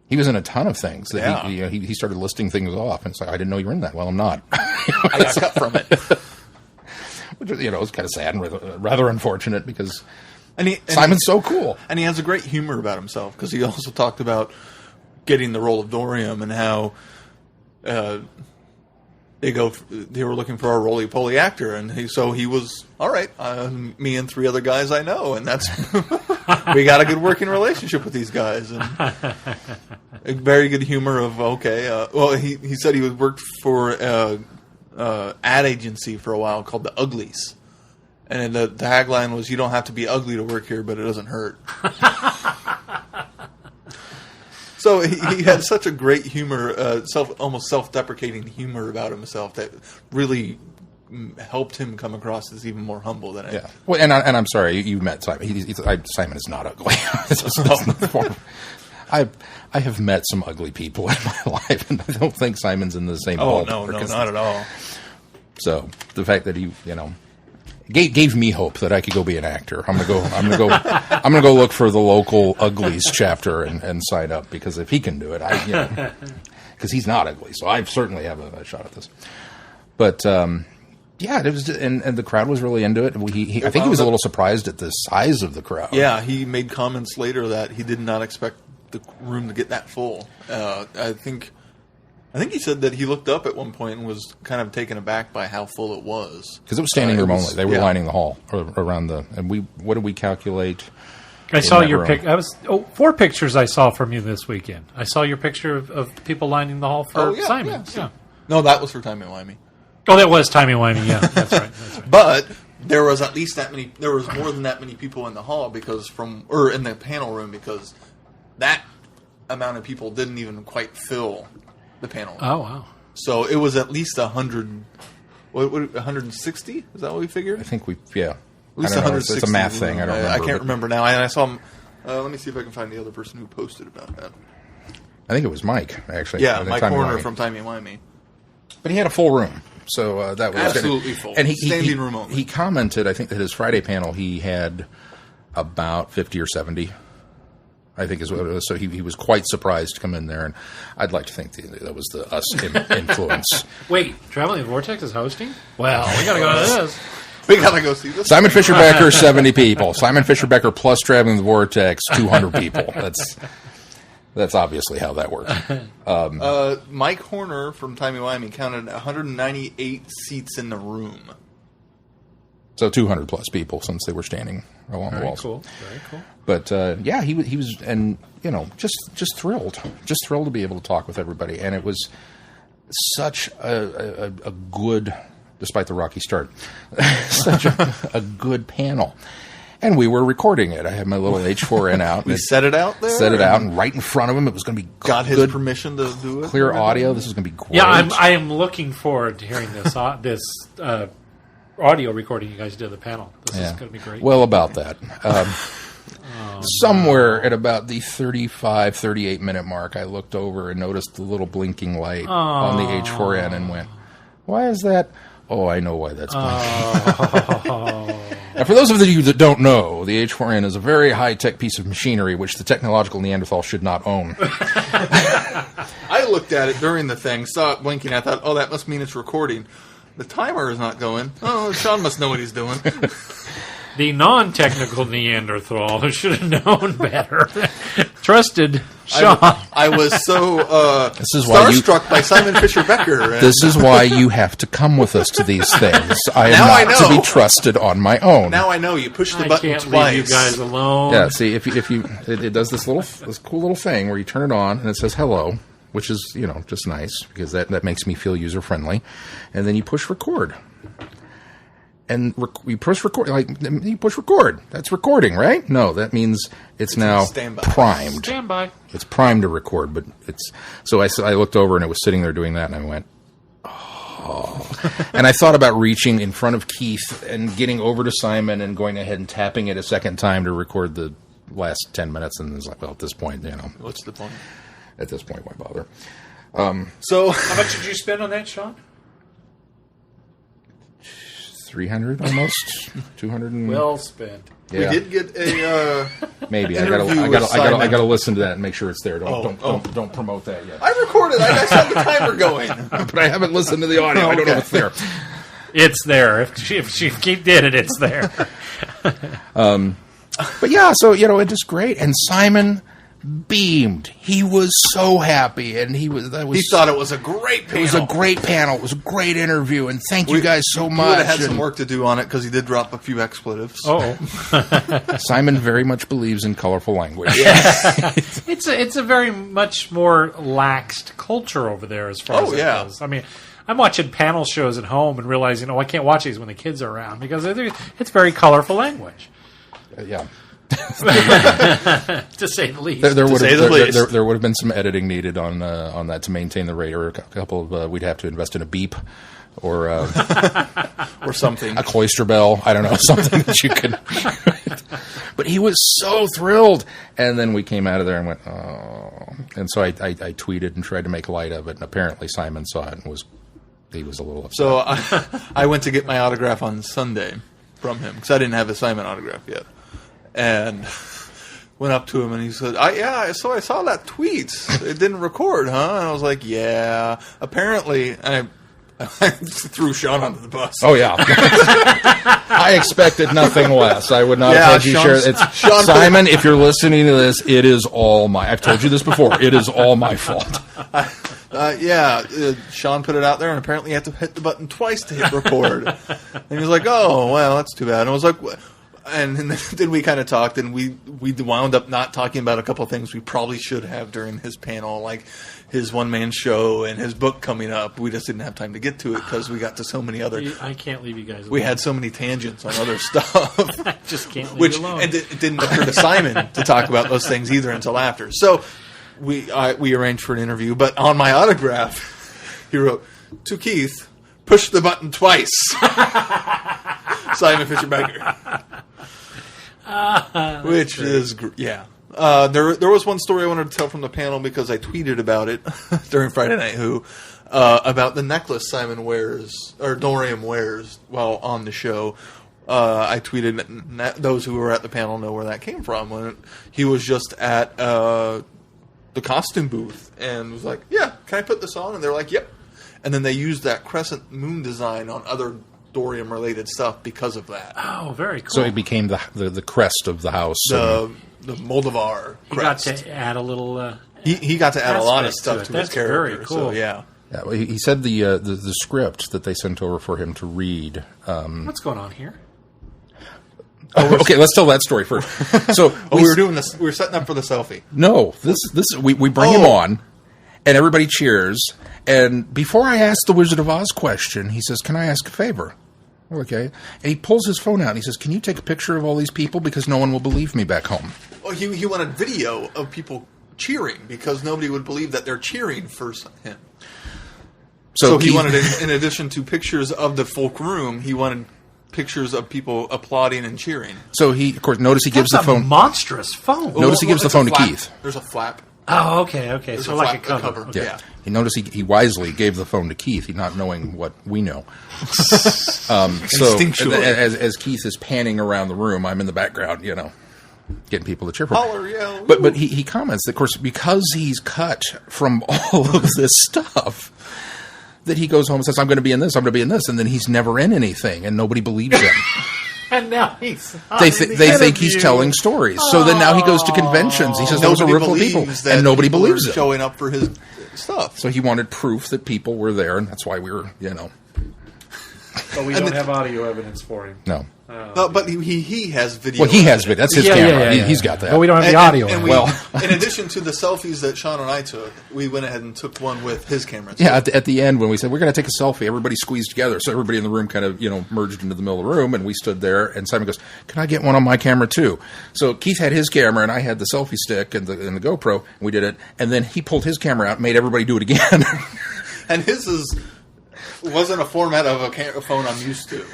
He was in a ton of things. That he started listing things off, and it's like, I didn't know you were in that. Well, I'm not. I got cut from it. Which was kind of sad and rather unfortunate because Simon's so cool. And he has a great humor about himself, because he also talked about getting the role of Dorium and how they were looking for a roly-poly actor, and he was, all right, me and 3 other guys I know, and that's we got a good working relationship with these guys, and a very good humor of, he said he worked for ad agency for a while called the Uglies, and the tagline was, you don't have to be ugly to work here, but it doesn't hurt. So he had such a great humor, almost self-deprecating humor about himself that really helped him come across as even more humble than I. Yeah. Well, and I'm sorry, you met Simon. Simon is not ugly. I have met some ugly people in my life, and I don't think Simon's in the same ballpark. No, not at all. So the fact that he, gave me hope that I could go be an actor. I'm gonna go look for the local Uglies chapter and sign up, because if he can do it, because he's not ugly, so I certainly have a shot at this. But it was, and the crowd was really into it. I think he was a little surprised at the size of the crowd. Yeah, he made comments later that he did not expect the room to get that full. I think he said that he looked up at one point and was kind of taken aback by how full it was. Because it was standing room only. They were lining the hall around what did we calculate? I saw your pic. 4 pictures I saw from you this weekend. I saw your picture of people lining the hall for Simon. Yeah. No, that was for Timey-Wimey. Oh, that was Timey-Wimey. Yeah, that's right. But there was at least that many. There was more than that many people in the hall in the panel room, because that amount of people didn't even quite fill the panel room. Oh, wow. So it was at least 100. 160? Is that what we figured? I think At least 160. It's a math thing. I don't remember. I can't remember now. And I saw him. Let me see if I can find the other person who posted about that. I think it was Mike, actually. Yeah, Mike Horner from Timey-Wimey. But he had a full room. So that was absolutely full. And standing room only. He commented, I think, that his Friday panel he had about 50 or 70. I think is what it was. So he was quite surprised to come in there, and I'd like to think that was the us influence. Wait, Traveling Vortex is hosting? Well, we gotta go to this. We gotta go see this. Simon Fisher Becker, 70 people. Simon Fisher Becker plus Traveling Vortex, 200 people. That's obviously how that works. Mike Horner from Timey-Wimey counted 198 seats in the room. So 200 plus people, since they were standing along the walls. Cool. Very cool. But he was, and just thrilled to be able to talk with everybody, and it was such a good, despite the rocky start, such a good panel. And we were recording it. I had my little H4n out. We set it out there? Set it out, and right in front of him, it was going to be got his permission to do it? Clear audio. This is going to be great. Yeah, I am looking forward to hearing this audio recording you guys did of the panel. This is going to be great. Well, about that. Somewhere at about the 35, 38-minute mark, I looked over and noticed the little blinking light on the H4n and went, why is that? Oh, I know why that's blinking. And for those of you that don't know, the H4n is a very high-tech piece of machinery which the technological Neanderthal should not own. I I looked at it during the thing, saw it blinking. I thought, oh, that must mean it's recording. The timer is not going. Oh, Sean must know what he's doing. The non-technical Neanderthal should have known better. Trusted Sean. I was so starstruck by Simon Fisher-Becker. This is why you have to come with us to these things. I am Now I not know. to be trusted on my own. Now I know. You push the I button can't twice. leave you guys alone. Yeah, see, if you it does this cool little thing where you turn it on and it says hello, which is, just nice because that makes me feel user friendly, and then you push record. And you push record, you push record. That's recording, right? No, that means it's now primed. Standby. It's primed to record, but so I looked over and it was sitting there doing that, and I went, oh. And I thought about reaching in front of Keith and getting over to Simon and going ahead and tapping it a second time to record the last 10 minutes, and it's like, well, at this point, What's the point? At this point, why bother? So, how much did you spend on that, Sean? 300 almost, 200. Well spent. Yeah. we did get a... Maybe I interview with got Simon. to listen to that and make sure it's there. Don't promote that yet. I recorded. I saw the timer going. But I haven't listened to the audio. I don't know if it's there. It's there. If she did it, it's there. But yeah, so it is great. And Simon beamed. He was so happy, and he thought it was a great panel. It was a great panel. It was a great interview, and thank you guys so much. We would have had some work to do on it because he did drop a few expletives. Simon very much believes in colorful language. It's a very much more laxed culture over there as far as it goes. I mean, I'm watching panel shows at home and realizing, I can't watch these when the kids are around because it's very colorful language. Yeah. To say the least. There would have been some editing needed on that to maintain the rate, or a couple of we'd have to invest in a beep or or something, a cloister bell. I don't know, something that you could. But he was so thrilled, and then we came out of there and went, oh, and so I tweeted and tried to make light of it, and apparently Simon saw it and he was a little upset. So I went to get my autograph on Sunday from him because I didn't have a Simon autograph yet. And went up to him and he said, so I saw that tweet. It didn't record, huh? And I was like, yeah. Apparently, I threw Sean under the bus. Oh, yeah. I expected nothing less. I would not have had you share it. Simon, if you're listening to this, it is all I've told you this before. It is all my fault. Sean put it out there, and apparently you have to hit the button twice to hit record. And he was like, oh, well, that's too bad. And I was like, and then we kind of talked, and we wound up not talking about a couple of things we probably should have during his panel, like his one-man show and his book coming up. We just didn't have time to get to it because we got to so many other... I can't leave you guys alone. We had so many tangents on other stuff. I just can't leave you alone. And it didn't occur to Simon to talk about those things either until after. So we arranged for an interview, but on my autograph, he wrote, to Keith, push the button twice. Simon Fisher-Becker. Which is, yeah. There was one story I wanted to tell from the panel because I tweeted about it during Friday Night Who, about the necklace Simon wears, or Dorian wears while on the show. I tweeted, those who were at the panel know where that came from. When he was just at the costume booth and was like, yeah, can I put this on? And they're like, yep. And then they used that crescent moon design on other Dorian-related stuff because of that. Oh, very cool. So it became the crest of the house. The Moldavar crest. He got to add a little... he got to add a lot of stuff to his character. Very cool. So, yeah. Yeah, well, he said the script that they sent over for him to read... What's going on here? Okay, let's tell that story first. So we were doing this. We were setting up for the selfie. No, we bring him on, and everybody cheers. And before I ask the Wizard of Oz question, he says, "Can I ask a favor?" Okay, and he pulls his phone out and he says, "Can you take a picture of all these people because no one will believe me back home?" Well, he wanted video of people cheering because nobody would believe that they're cheering for him. So he wanted, in addition to pictures of the folk room, he wanted pictures of people applauding and cheering. So he, of course, notice he gives the phone. Monstrous phone. Notice he gives the phone to Keith. There's a flap. Oh, okay. There's So a like flap, a cover. Okay. Yeah. He noticed he wisely gave the phone to Keith, not knowing what we know. So Instinctually. as Keith is panning around the room, I'm in the background, getting people to cheer for Holler, him. yeah, But he comments, of course, because he's cut from all of this stuff, that he goes home and says, I'm going to be in this, I'm going to be in this, and then he's never in anything, and nobody believes him. And now he's They think he's telling stories. So then now he goes to conventions. He says those are real people, and nobody believes him. Showing up for his stuff. So he wanted proof that people were there, and that's why we were, But we don't have audio evidence for him. No. But he has video. Well, he has video. That's his camera. He's got that. But we don't have the audio. And in addition to the selfies that Sean and I took, we went ahead and took one with his camera. Yeah, at the end when we said we're going to take a selfie, everybody squeezed together. So everybody in the room kind of merged into the middle of the room, and we stood there. And Simon goes, "Can I get one on my camera too?" So Keith had his camera, and I had the selfie stick and the GoPro. And we did it, and then he pulled his camera out, and made everybody do it again. And his wasn't a format of a phone I'm used to.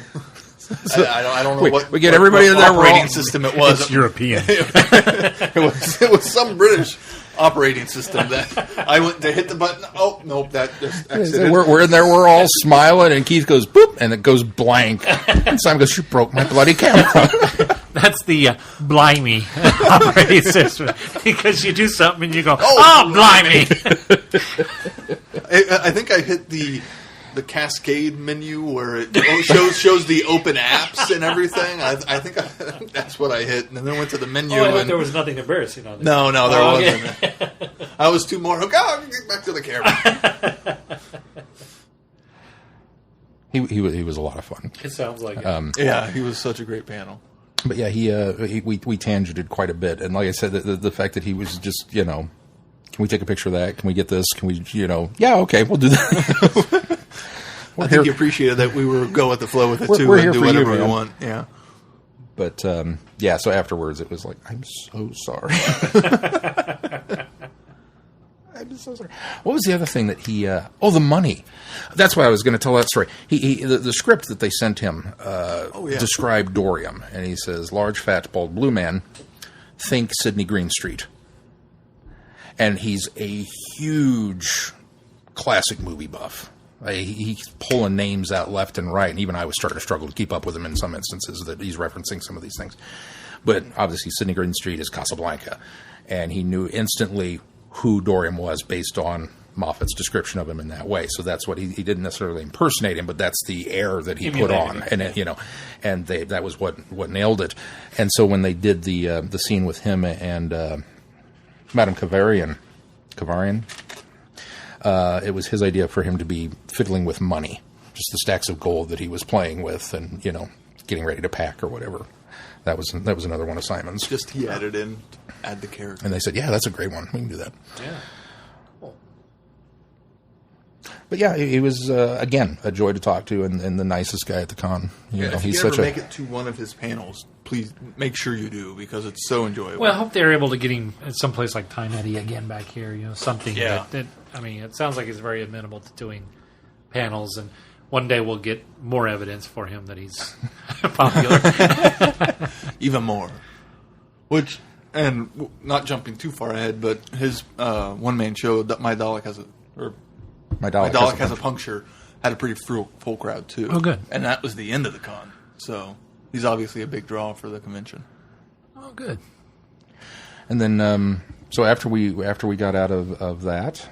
So, I don't know what we get everybody in there. Operating system it was. It's European. it was some British operating system that I went to hit the button. Oh nope, that just exited. We're in there. We're all smiling, and Keith goes boop, and it goes blank. And Simon goes, "You broke my bloody camera." That's the blimey operating system, because you do something and you go, "Oh, blimey!" I think I hit the Cascade menu where it shows the open apps and everything. I think that's what I hit, and then went to the menu. Oh, I thought there was nothing embarrassing on it. No, there wasn't. I was too more. Get back to the camera. He was a lot of fun. It sounds like it. Yeah, he was such a great panel. But yeah, we tangented quite a bit, and like I said, the fact that he was just can we take a picture of that? Can we get this? Can we yeah, okay, we'll do that. I think you appreciated that we were go with the flow with it too. We're and here do for whatever you, we want. Yeah. But yeah, so afterwards it was like, I'm so sorry. I'm so sorry. What was the other thing that he? The money. That's why I was going to tell that story. The script that they sent him described Dorium, and he says, "Large, fat, bald, blue man. Think Sydney Greenstreet." And he's a huge classic movie buff. He's pulling names out left and right, and even I was starting to struggle to keep up with him in some instances that he's referencing some of these things. But obviously, Sydney Greenstreet is Casablanca, and he knew instantly who Dorium was based on Moffat's description of him in that way. So that's what he didn't necessarily impersonate him, but that's the air that he put on, and and that was what nailed it. And so when they did the scene with him and Madame Kavarian. It was his idea for him to be fiddling with money, just the stacks of gold that he was playing with, and getting ready to pack or whatever. That was another one of Simon's. Just he added the character, and they said, "Yeah, that's a great one. We can do that." Yeah. Cool. But yeah, he was again a joy to talk to, and the nicest guy at the con. If you ever make it to one of his panels, please make sure you do, because it's so enjoyable. Well, I hope they're able to get him at some place like Time Eddie again back here. Something that it sounds like he's very amenable to doing panels, and one day we'll get more evidence for him that he's popular. Even more. Which, and not jumping too far ahead, but his one-man show, My Dalek Has a Puncture, had a pretty full crowd, too. Oh, good. And that was the end of the con. So he's obviously a big draw for the convention. Oh, good. And then, so after we got out of that,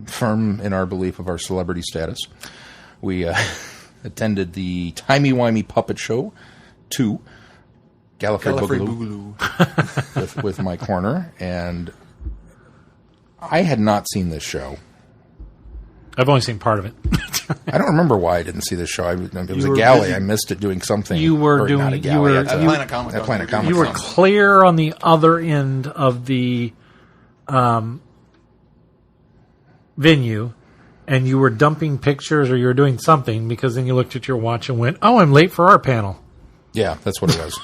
firm in our belief of our celebrity status, we attended the Timey-Wimey Puppet Show 2, Gallifrey Boogaloo, with Mike Horner. And I had not seen this show. I've only seen part of it. I don't remember why I didn't see this show. It was a galley. Busy. I missed it doing something. You were doing not a galley. At Planet Comic-Con. Planet Comic-Con. You were clear on the other end of the venue, and you were dumping pictures, or you were doing something, because then you looked at your watch and went, "Oh, I'm late for our panel." Yeah, that's what it was.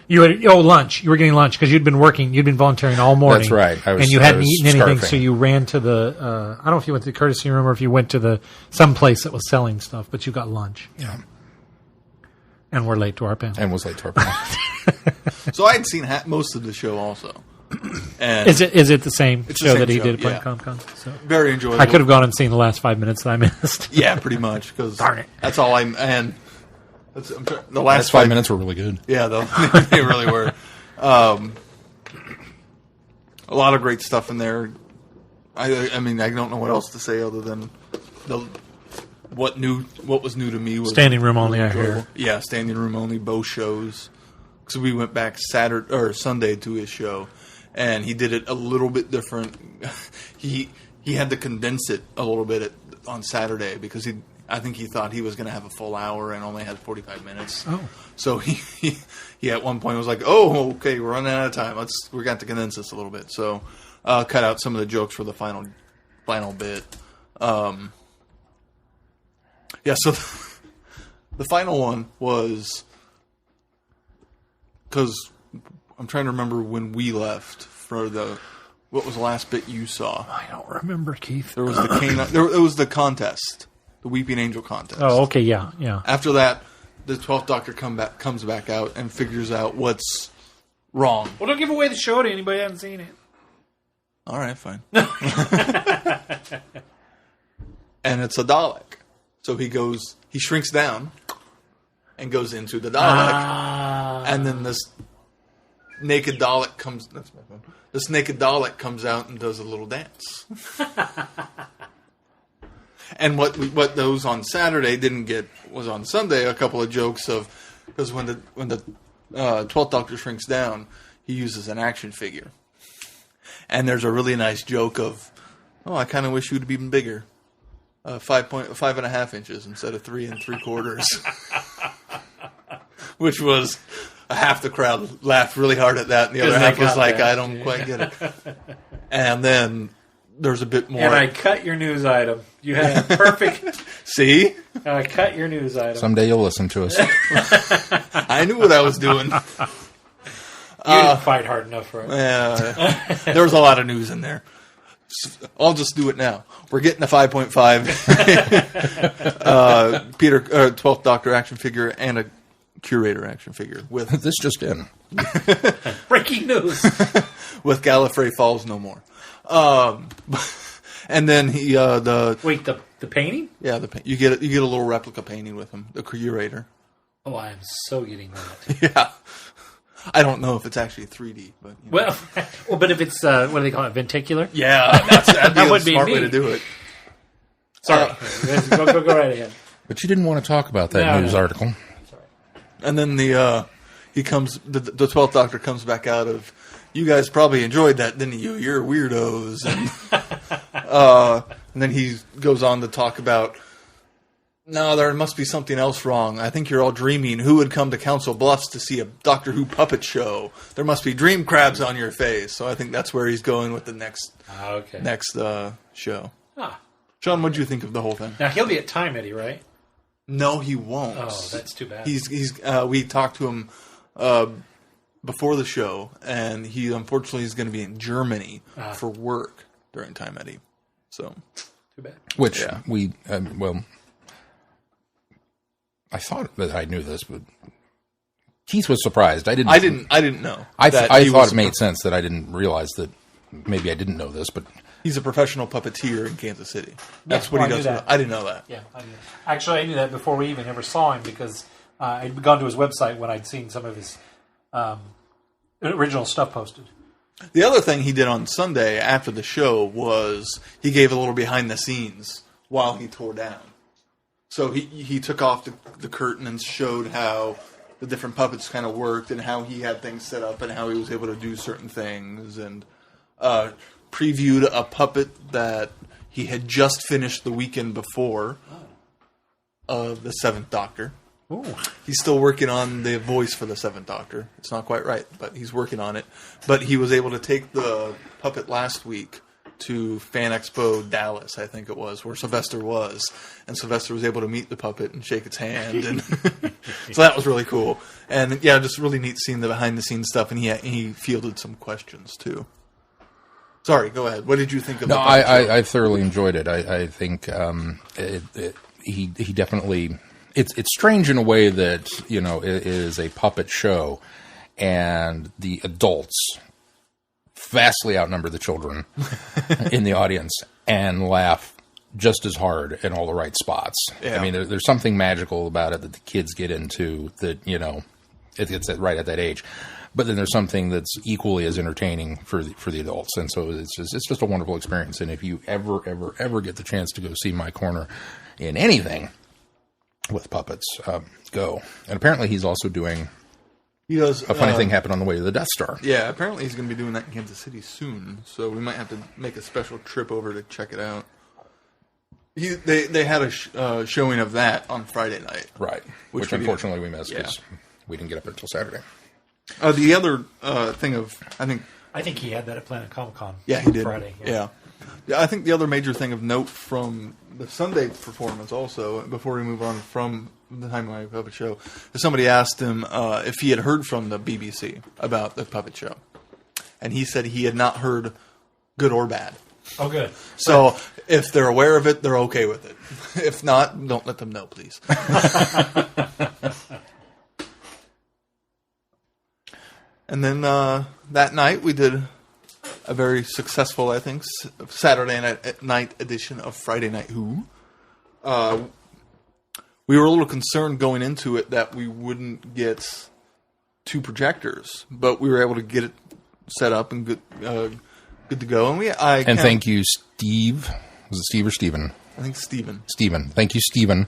You had lunch. You were getting lunch because you'd been working. You'd been volunteering all morning. That's right. And you hadn't eaten anything, so you ran to the. I don't know if you went to the courtesy room or if you went to some place that was selling stuff, but you got lunch. Yeah. And we're late to our panel. And was late to our panel. So I had seen most of the show also. And is it the same show that he did at Planet Comic-Con? So very enjoyable. I could have gone and seen the last 5 minutes that I missed. Yeah, pretty much. Because darn it. That's all and The last 5 minutes were really good. Yeah, they really were. A lot of great stuff in there. I mean, I don't know what else to say other than what was new to me was standing room only. I hear. Yeah, standing room only. Both shows. So we went back Saturday or Sunday to his show, and he did it a little bit different. He had to condense it a little bit on Saturday because I think he thought he was going to have a full hour and only had 45 minutes. Oh. So he at one point was like, "Oh, okay, we're running out of time. We're going to condense this a little bit." So cut out some of the jokes for the final bit. Yeah. So the final one was because I'm trying to remember when we left for what was the last bit you saw? I don't remember, Keith. There was the canine. It was the contest. The Weeping Angel contest. Oh, okay, yeah. After that, the 12th Doctor comes back out and figures out what's wrong. Well, don't give away the show to anybody who hasn't seen it. All right, fine. And it's a Dalek. So he shrinks down and goes into the Dalek. And then this naked Dalek comes out and does a little dance. And what those on Saturday didn't get was on Sunday a couple of jokes of because when the 12th Doctor shrinks down, he uses an action figure, and there's a really nice joke of, "Oh, I kind of wish you'd be even bigger, 5.5 inches instead of 3 3/4," which was half the crowd laughed really hard at that, and the other half was like, "I don't quite get it." And then there's a bit more. And I cut your news item. You had a perfect. See? I cut your news item. Someday you'll listen to us. I knew what I was doing. You didn't fight hard enough for it. There was a lot of news in there. I'll just do it now. We're getting a 5.5 Peter 12th Doctor action figure and a Curator action figure with this just in. Breaking news. With Gallifrey Falls no more. And then the painting? Yeah, you get a little replica painting with him, the Curator. Oh, I am so getting that. Yeah, I don't know if it's actually 3D, but well, but if it's what do they call it, ventricular? Yeah, that'd be a smart way to do it. Sorry, go right ahead. But you didn't want to talk about that news article. Sorry. And then the 12th Doctor comes back out of. You guys probably enjoyed that, didn't you? You're weirdos. And then he goes on to talk about, no, there must be something else wrong. I think you're all dreaming. Who would come to Council Bluffs to see a Doctor Who puppet show? There must be dream crabs on your face. So I think that's where he's going with the next show. Ah. Sean, what did you think of the whole thing? Now, he'll be at Time Eddie, right? No, he won't. Oh, that's too bad. We talked to him before the show, and he unfortunately is going to be in Germany for work during Time Eddie. So, too bad. Which I thought that I knew this, but Keith was surprised. I didn't know. I thought it made sense that I didn't realize that. Maybe I didn't know this, but he's a professional puppeteer in Kansas City. That's what he does. I didn't know that. Yeah, I knew that. Actually, I knew that before we even ever saw him because I'd gone to his website when I'd seen some of his original stuff posted. The other thing he did on Sunday after the show was he gave a little behind the scenes while he tore down. So he took off the curtain and showed how the different puppets kind of worked and how he had things set up and how he was able to do certain things and previewed a puppet that he had just finished the weekend before of the 7th Doctor. Ooh. He's still working on the voice for the 7th Doctor. It's not quite right, but he's working on it. But he was able to take the puppet last week to Fan Expo Dallas, I think it was, where Sylvester was. And Sylvester was able to meet the puppet and shake its hand. And so that was really cool. And yeah, just really neat seeing the behind-the-scenes stuff. And he fielded some questions, too. Sorry, go ahead. What did you think of the puppet show? I thoroughly enjoyed it. I think he definitely... It's strange in a way that, it is a puppet show, and the adults vastly outnumber the children in the audience and laugh just as hard in all the right spots. Yeah. I mean, there's something magical about it that the kids get into that, it's right at that age. But then there's something that's equally as entertaining for the adults. And so it's just a wonderful experience. And if you ever get the chance to go see My Corner in anything with puppets, go. And apparently he's also doing a funny thing happened on the way to the Death Star. Yeah, apparently he's going to be doing that in Kansas City soon. So we might have to make a special trip over to check it out. They had a showing of that on Friday night. Right. Which unfortunately we missed because we didn't get up until Saturday. The other thing of, I think he had that at Planet Comic-Con. Yeah, he did. Friday. Yeah. I think the other major thing of note from the Sunday performance also, before we move on from the Time My Puppet Show, is somebody asked him if he had heard from the BBC about the puppet show. And he said he had not heard good or bad. Oh, good. So if they're aware of it, they're okay with it. If not, don't let them know, please. And then that night we did a very successful, I think, Saturday night edition of Friday Night Who. We were a little concerned going into it that we wouldn't get 2 projectors, but we were able to get it set up and good to go. And thank you, Steve. Was it Steve or Steven? I think Steven. Steven. Thank you, Steven,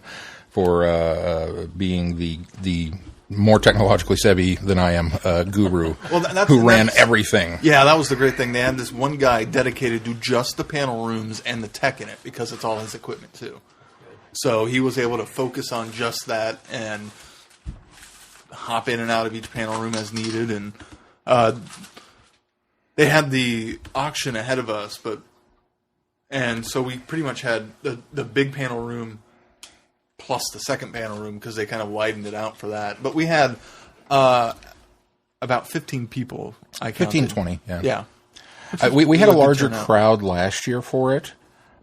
for being the more technologically savvy than I am guru who ran everything. Yeah, that was the great thing. They had this one guy dedicated to just the panel rooms and the tech in it because it's all his equipment too. So he was able to focus on just that and hop in and out of each panel room as needed. And they had the auction ahead of us, and so we pretty much had the big panel room plus the second panel room because they kind of widened it out for that. But we had about 15 people. 15, 20, yeah. Yeah. We had a larger crowd last year for it,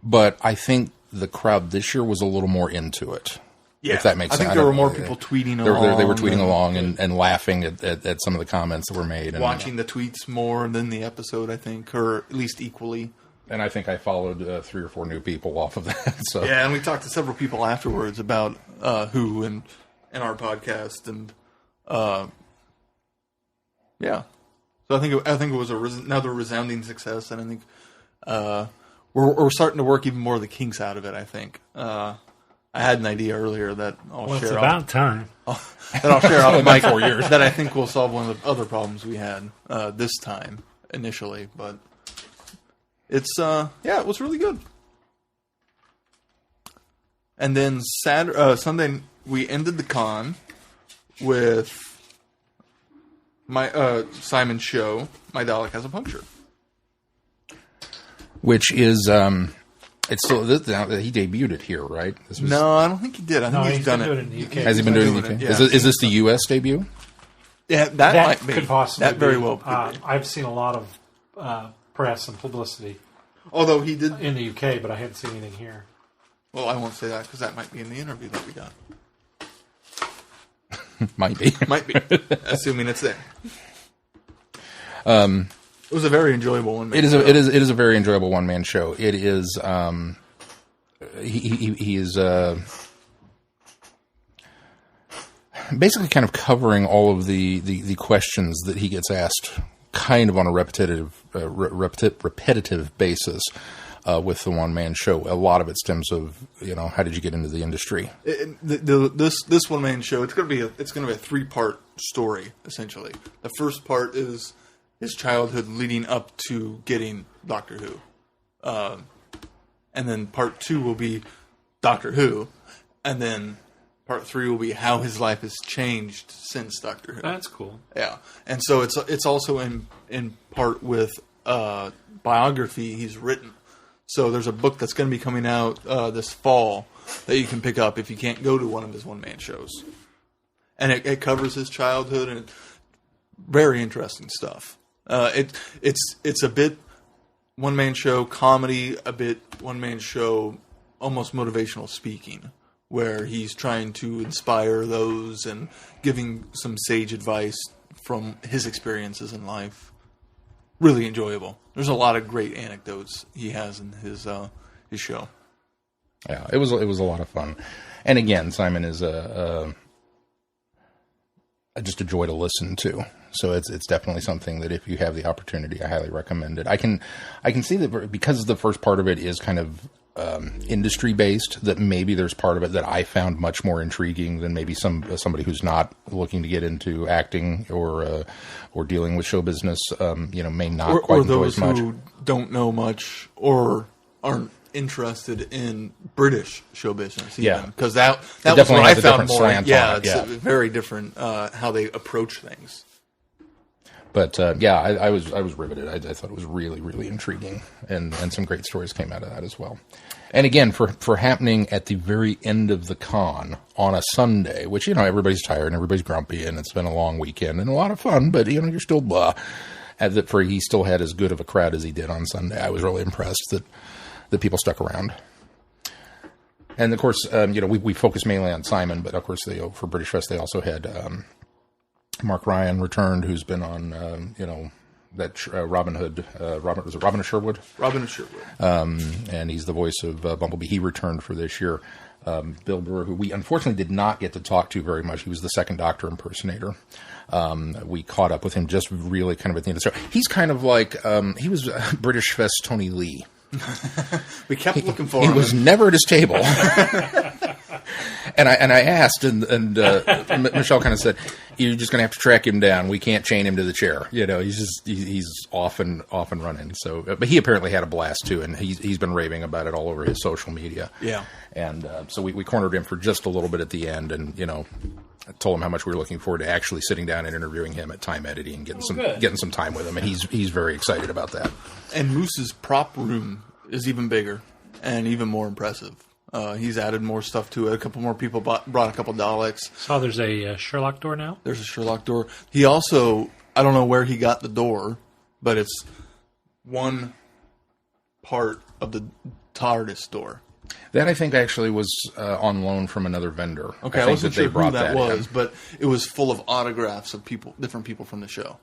but I think the crowd this year was a little more into it. Yeah. If that makes sense. I think there were more people tweeting along. They were tweeting along and laughing at some of the comments that were made. And watching the tweets more than the episode, I think, or at least equally. And I think I followed 3 or 4 new people off of that. So yeah, and we talked to several people afterwards about Who and our podcast, and yeah. So I think it was another resounding success, and I think we're starting to work even more of the kinks out of it. I think I had an idea earlier that I'll share. It's about time. That I'll share off Mike 4 years. That I think will solve one of the other problems we had this time initially, but. It's it was really good. And then Sunday we ended the con with my Simon's show. My Dalek Has a Puncture, which is it's still he debuted it here, right? No, I don't think he did. I think he's done it in the UK. Has he been doing it in the UK? Yeah. Is this the US debut? Yeah, that might be. Could possibly that very be. well. Could be. I've seen a lot of press and publicity. Although he did in the UK, but I haven't seen anything here. Well, I won't say that because that might be in the interview that we got. Might be, assuming it's there. It was a very enjoyable one. It is a very enjoyable one man show. It is. He is basically kind of covering all of the questions that he gets asked. Kind of on a repetitive basis with the one-man show. A lot of it stems of how did you get into the industry? This one-man show it's going to be a 3-part story essentially. The first part is his childhood leading up to getting Doctor Who, and then part 2 will be Doctor Who, and then part 3 will be how his life has changed since Doctor Who. That's cool. Yeah, and so it's also in part with biography he's written. So there's a book that's going to be coming out this fall that you can pick up if you can't go to one of his one-man shows. And it covers his childhood and very interesting stuff. It's a bit one-man show comedy, a bit one-man show almost motivational speaking, where he's trying to inspire those and giving some sage advice from his experiences in life. Really enjoyable. There's a lot of great anecdotes he has in his show. Yeah, it was a lot of fun. And again, Simon is just a joy to listen to. So it's definitely something that if you have the opportunity, I highly recommend it. I can see that because the first part of it is kind of industry based, that maybe there's part of it that I found much more intriguing than maybe somebody who's not looking to get into acting or dealing with show business. May not quite enjoy as much. Or those who don't know much or aren't interested in British show business. Even. Because that was what I found more. It's very different how they approach things. But I was riveted. I thought it was really, really intriguing, and some great stories came out of that as well. And again, for happening at the very end of the con on a Sunday, which everybody's tired and everybody's grumpy, and it's been a long weekend and a lot of fun, but you're still blah. He still had as good of a crowd as he did on Sunday. I was really impressed that people stuck around. And of course, we focused mainly on Simon, but of course for British Fest they also had Mark Ryan returned, who's been on that Robin Hood. Was it Robin of Sherwood? Robin of Sherwood. And he's the voice of Bumblebee. He returned for this year. Bill Burr, who we unfortunately did not get to talk to very much. He was the second Doctor impersonator. We caught up with him just really kind of at the end of the show. He's kind of like he was British Fest Tony Lee. We kept looking for him. He was never at his table. And I asked, and Michelle kind of said, "You're just going to have to track him down. We can't chain him to the chair. He's off and running." So, but he apparently had a blast too, and he's been raving about it all over his social media. Yeah. And so we cornered him for just a little bit at the end, and I told him how much we were looking forward to actually sitting down and interviewing him at Time Editing, getting some time with him, and he's very excited about that. And Moose's prop room is even bigger and even more impressive. He's added more stuff to it. A couple more people brought a couple Daleks. So there's a Sherlock door now? There's a Sherlock door. He also, I don't know where he got the door, but it's one part of the TARDIS door. That I think actually was on loan from another vendor. Okay, I wasn't sure who that was, but it was full of autographs of different people from the show.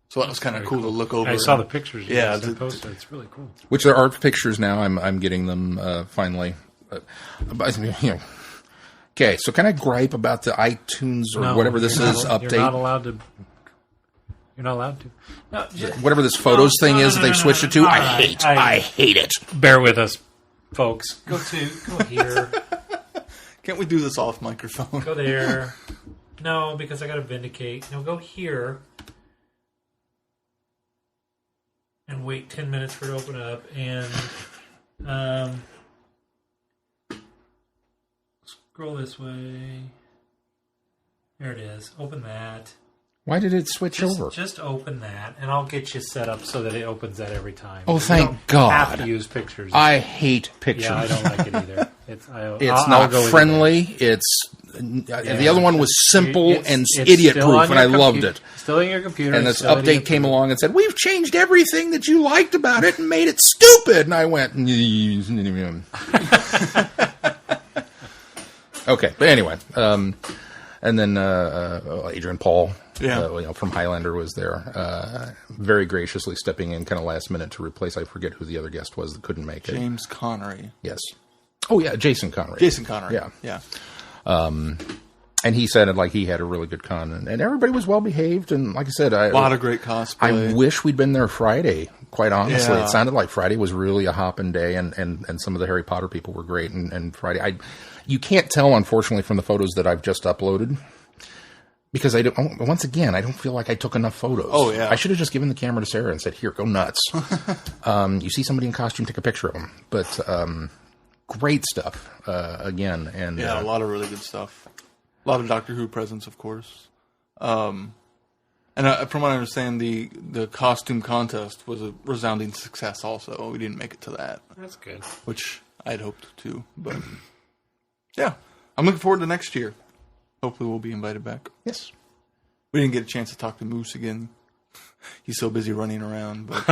So that was kind of cool to look over. I saw the pictures. Yeah, posted. It's really cool. Which there are pictures now. I'm getting them finally. Okay, so can I gripe about the iTunes or whatever this is update? You're not allowed to. You're not allowed to. No, whatever this photos thing is that they've switched it to. I hate it. Bear with us, folks. Go here. Can't we do this off microphone? Go there. No, because I got to vindicate. No, go here. And wait 10 minutes for it to open up. And scroll this way. There it is. Open that. Why did it switch over? Just open that, and I'll get you set up so that it opens that every time. Oh, thank God. You have to use pictures. I hate pictures. Yeah, I don't like it either. It's not friendly. The other one was simple and idiot-proof, and I loved it. Still in your computer. And this update came along and said, "We've changed everything that you liked about it and made it stupid." And I went, okay. But anyway, and then Adrian Paul, from Highlander was there, very graciously stepping in kind of last minute to replace, I forget who the other guest was that couldn't make it. James Connery. Yes. Oh, yeah, Jason Connery. Yeah. And he said he had a really good con, and everybody was well behaved, and like I said, a lot of great cosplay. I wish we'd been there Friday, quite honestly. Yeah. It sounded like Friday was really a hopping day, and some of the Harry Potter people were great, and Friday, you can't tell, unfortunately, from the photos that I've just uploaded, because I don't feel like I took enough photos. Oh, yeah. I should have just given the camera to Sarah and said, "Here, go nuts." You see somebody in costume, take a picture of them. But great stuff, again. And a lot of really good stuff. A lot of Doctor Who presence, of course. And from what I understand, the costume contest was a resounding success also. We didn't make it to that. That's good. Which I'd hoped to. But, yeah. I'm looking forward to next year. Hopefully we'll be invited back. Yes. We didn't get a chance to talk to Moose again. He's so busy running around. But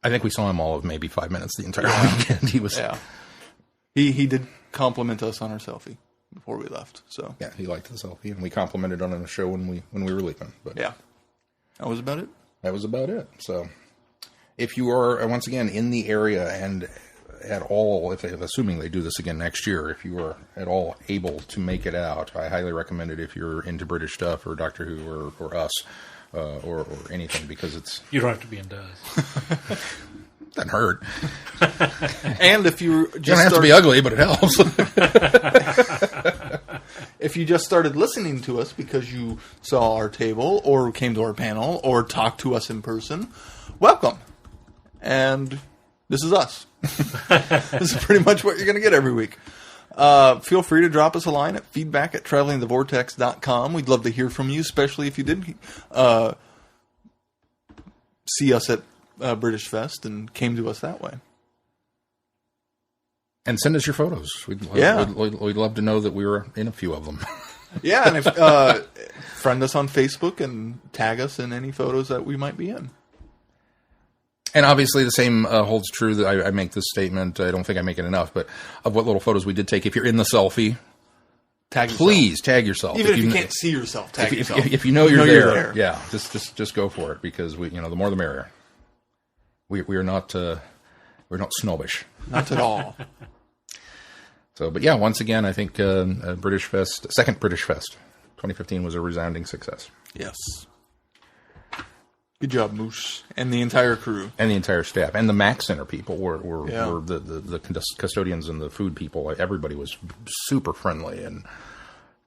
I think we saw him all of maybe 5 minutes the entire weekend. He was... Yeah. He did compliment us on our selfie before we left. So yeah, he liked the selfie, and we complimented on a show when we were leaving. But yeah, that was about it. So if you are once again in the area and at all, assuming they do this again next year, if you are at all able to make it out, I highly recommend it if you're into British stuff or Doctor Who or Us or anything, because it's... You don't have to be into Us. Doesn't hurt. And if you just don't have to be ugly, but it helps. If you just started listening to us because you saw our table or came to our panel or talked to us in person, welcome. And this is us. This is pretty much what you're going to get every week. Feel free to drop us a line at feedback@travelingthevortex.com. We'd love to hear from you, especially if you did see us at British Fest and came to us that way. And send us your photos. We'd love to know that we were in a few of them. Yeah, and if, friend us on Facebook and tag us in any photos that we might be in. And obviously the same holds true that I make this statement. I don't think I make it enough, but of what little photos we did take. If you're in the selfie, please tag yourself. Even if you can't see yourself, tag yourself. If you know you're there, yeah, just go for it, because the more the merrier. We're not snobbish. Not at all. So, but yeah, once again, I think British Fest, second British Fest, 2015 was a resounding success. Yes. Good job, Moose, and the entire crew, and the entire staff, and the Mac Center people were the custodians and the food people. Everybody was super friendly and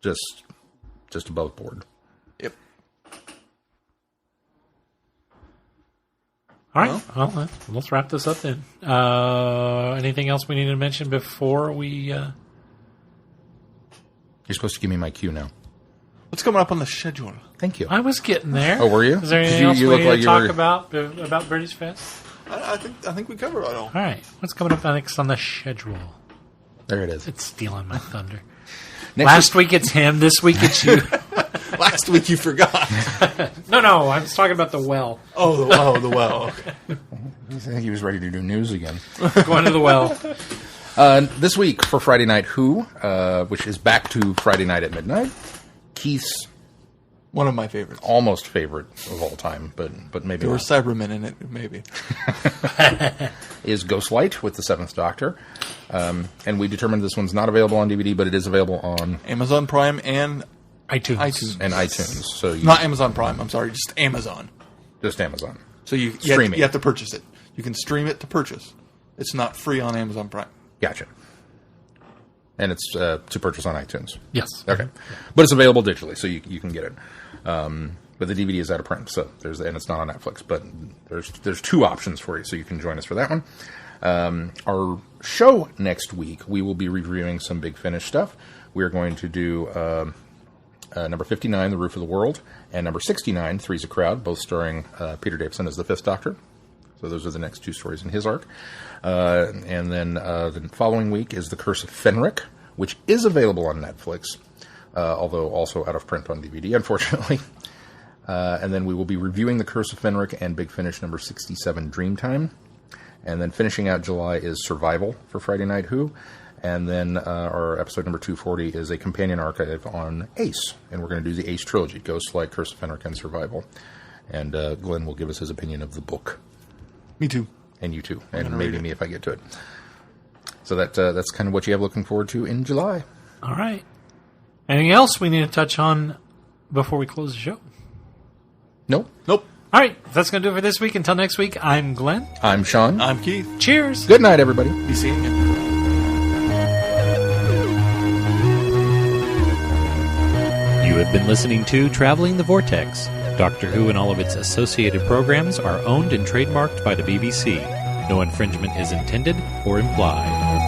just above board. Yep. All right. Well, let's wrap this up then. Anything else we need to mention before we... You're supposed to give me my cue now. What's coming up on the schedule? Thank you. I was getting there. Oh, were you? Is there anything else we need to talk about British Fest? I think we covered it all. All right. What's coming up next on the schedule? There it is. It's stealing my thunder. Last week it's him. This week it's you. Last week you forgot. No, I was talking about the well. Oh, the well. Okay. I think he was ready to do news again. Going to the well. This week for Friday Night Who, which is back to Friday Night at Midnight, Keith's one of my favorites, almost favorite of all time, but maybe there were Cybermen in it, maybe. Is Ghostlight with the Seventh Doctor, and we determined this one's not available on DVD, but it is available on Amazon Prime and iTunes. So not Amazon Prime. I'm sorry, just Amazon. Just Amazon. So you have to purchase it. You can stream it to purchase. It's not free on Amazon Prime. Gotcha. And it's to purchase on iTunes. Yes. Okay. But it's available digitally, so you can get it. But the DVD is out of print, so and it's not on Netflix. But there's two options for you, so you can join us for that one. Our show next week, we will be reviewing some Big Finish stuff. We are going to do number 59, The Roof of the World, and number 69, Three's a Crowd, both starring Peter Davison as the Fifth Doctor. So those are the next two stories in his arc. And then the following week is The Curse of Fenric, which is available on Netflix, although also out of print on DVD, unfortunately. And then we will be reviewing The Curse of Fenric and Big Finish number 67, Dreamtime. And then finishing out July is Survival for Friday Night Who. And then our episode number 240 is a companion archive on Ace. And we're going to do the Ace trilogy, Ghostlight, Curse of Fenric, and Survival. And Glenn will give us his opinion of the book. Me too. And you too. And maybe me if I get to it. So that's kind of what you have looking forward to in July. All right. Anything else we need to touch on before we close the show? Nope. All right. That's going to do it for this week. Until next week, I'm Glenn. I'm Sean. I'm Keith. Cheers. Good night, everybody. Be seeing you. You have been listening to Traveling the Vortex. Doctor Who and all of its associated programs are owned and trademarked by the BBC. No infringement is intended or implied.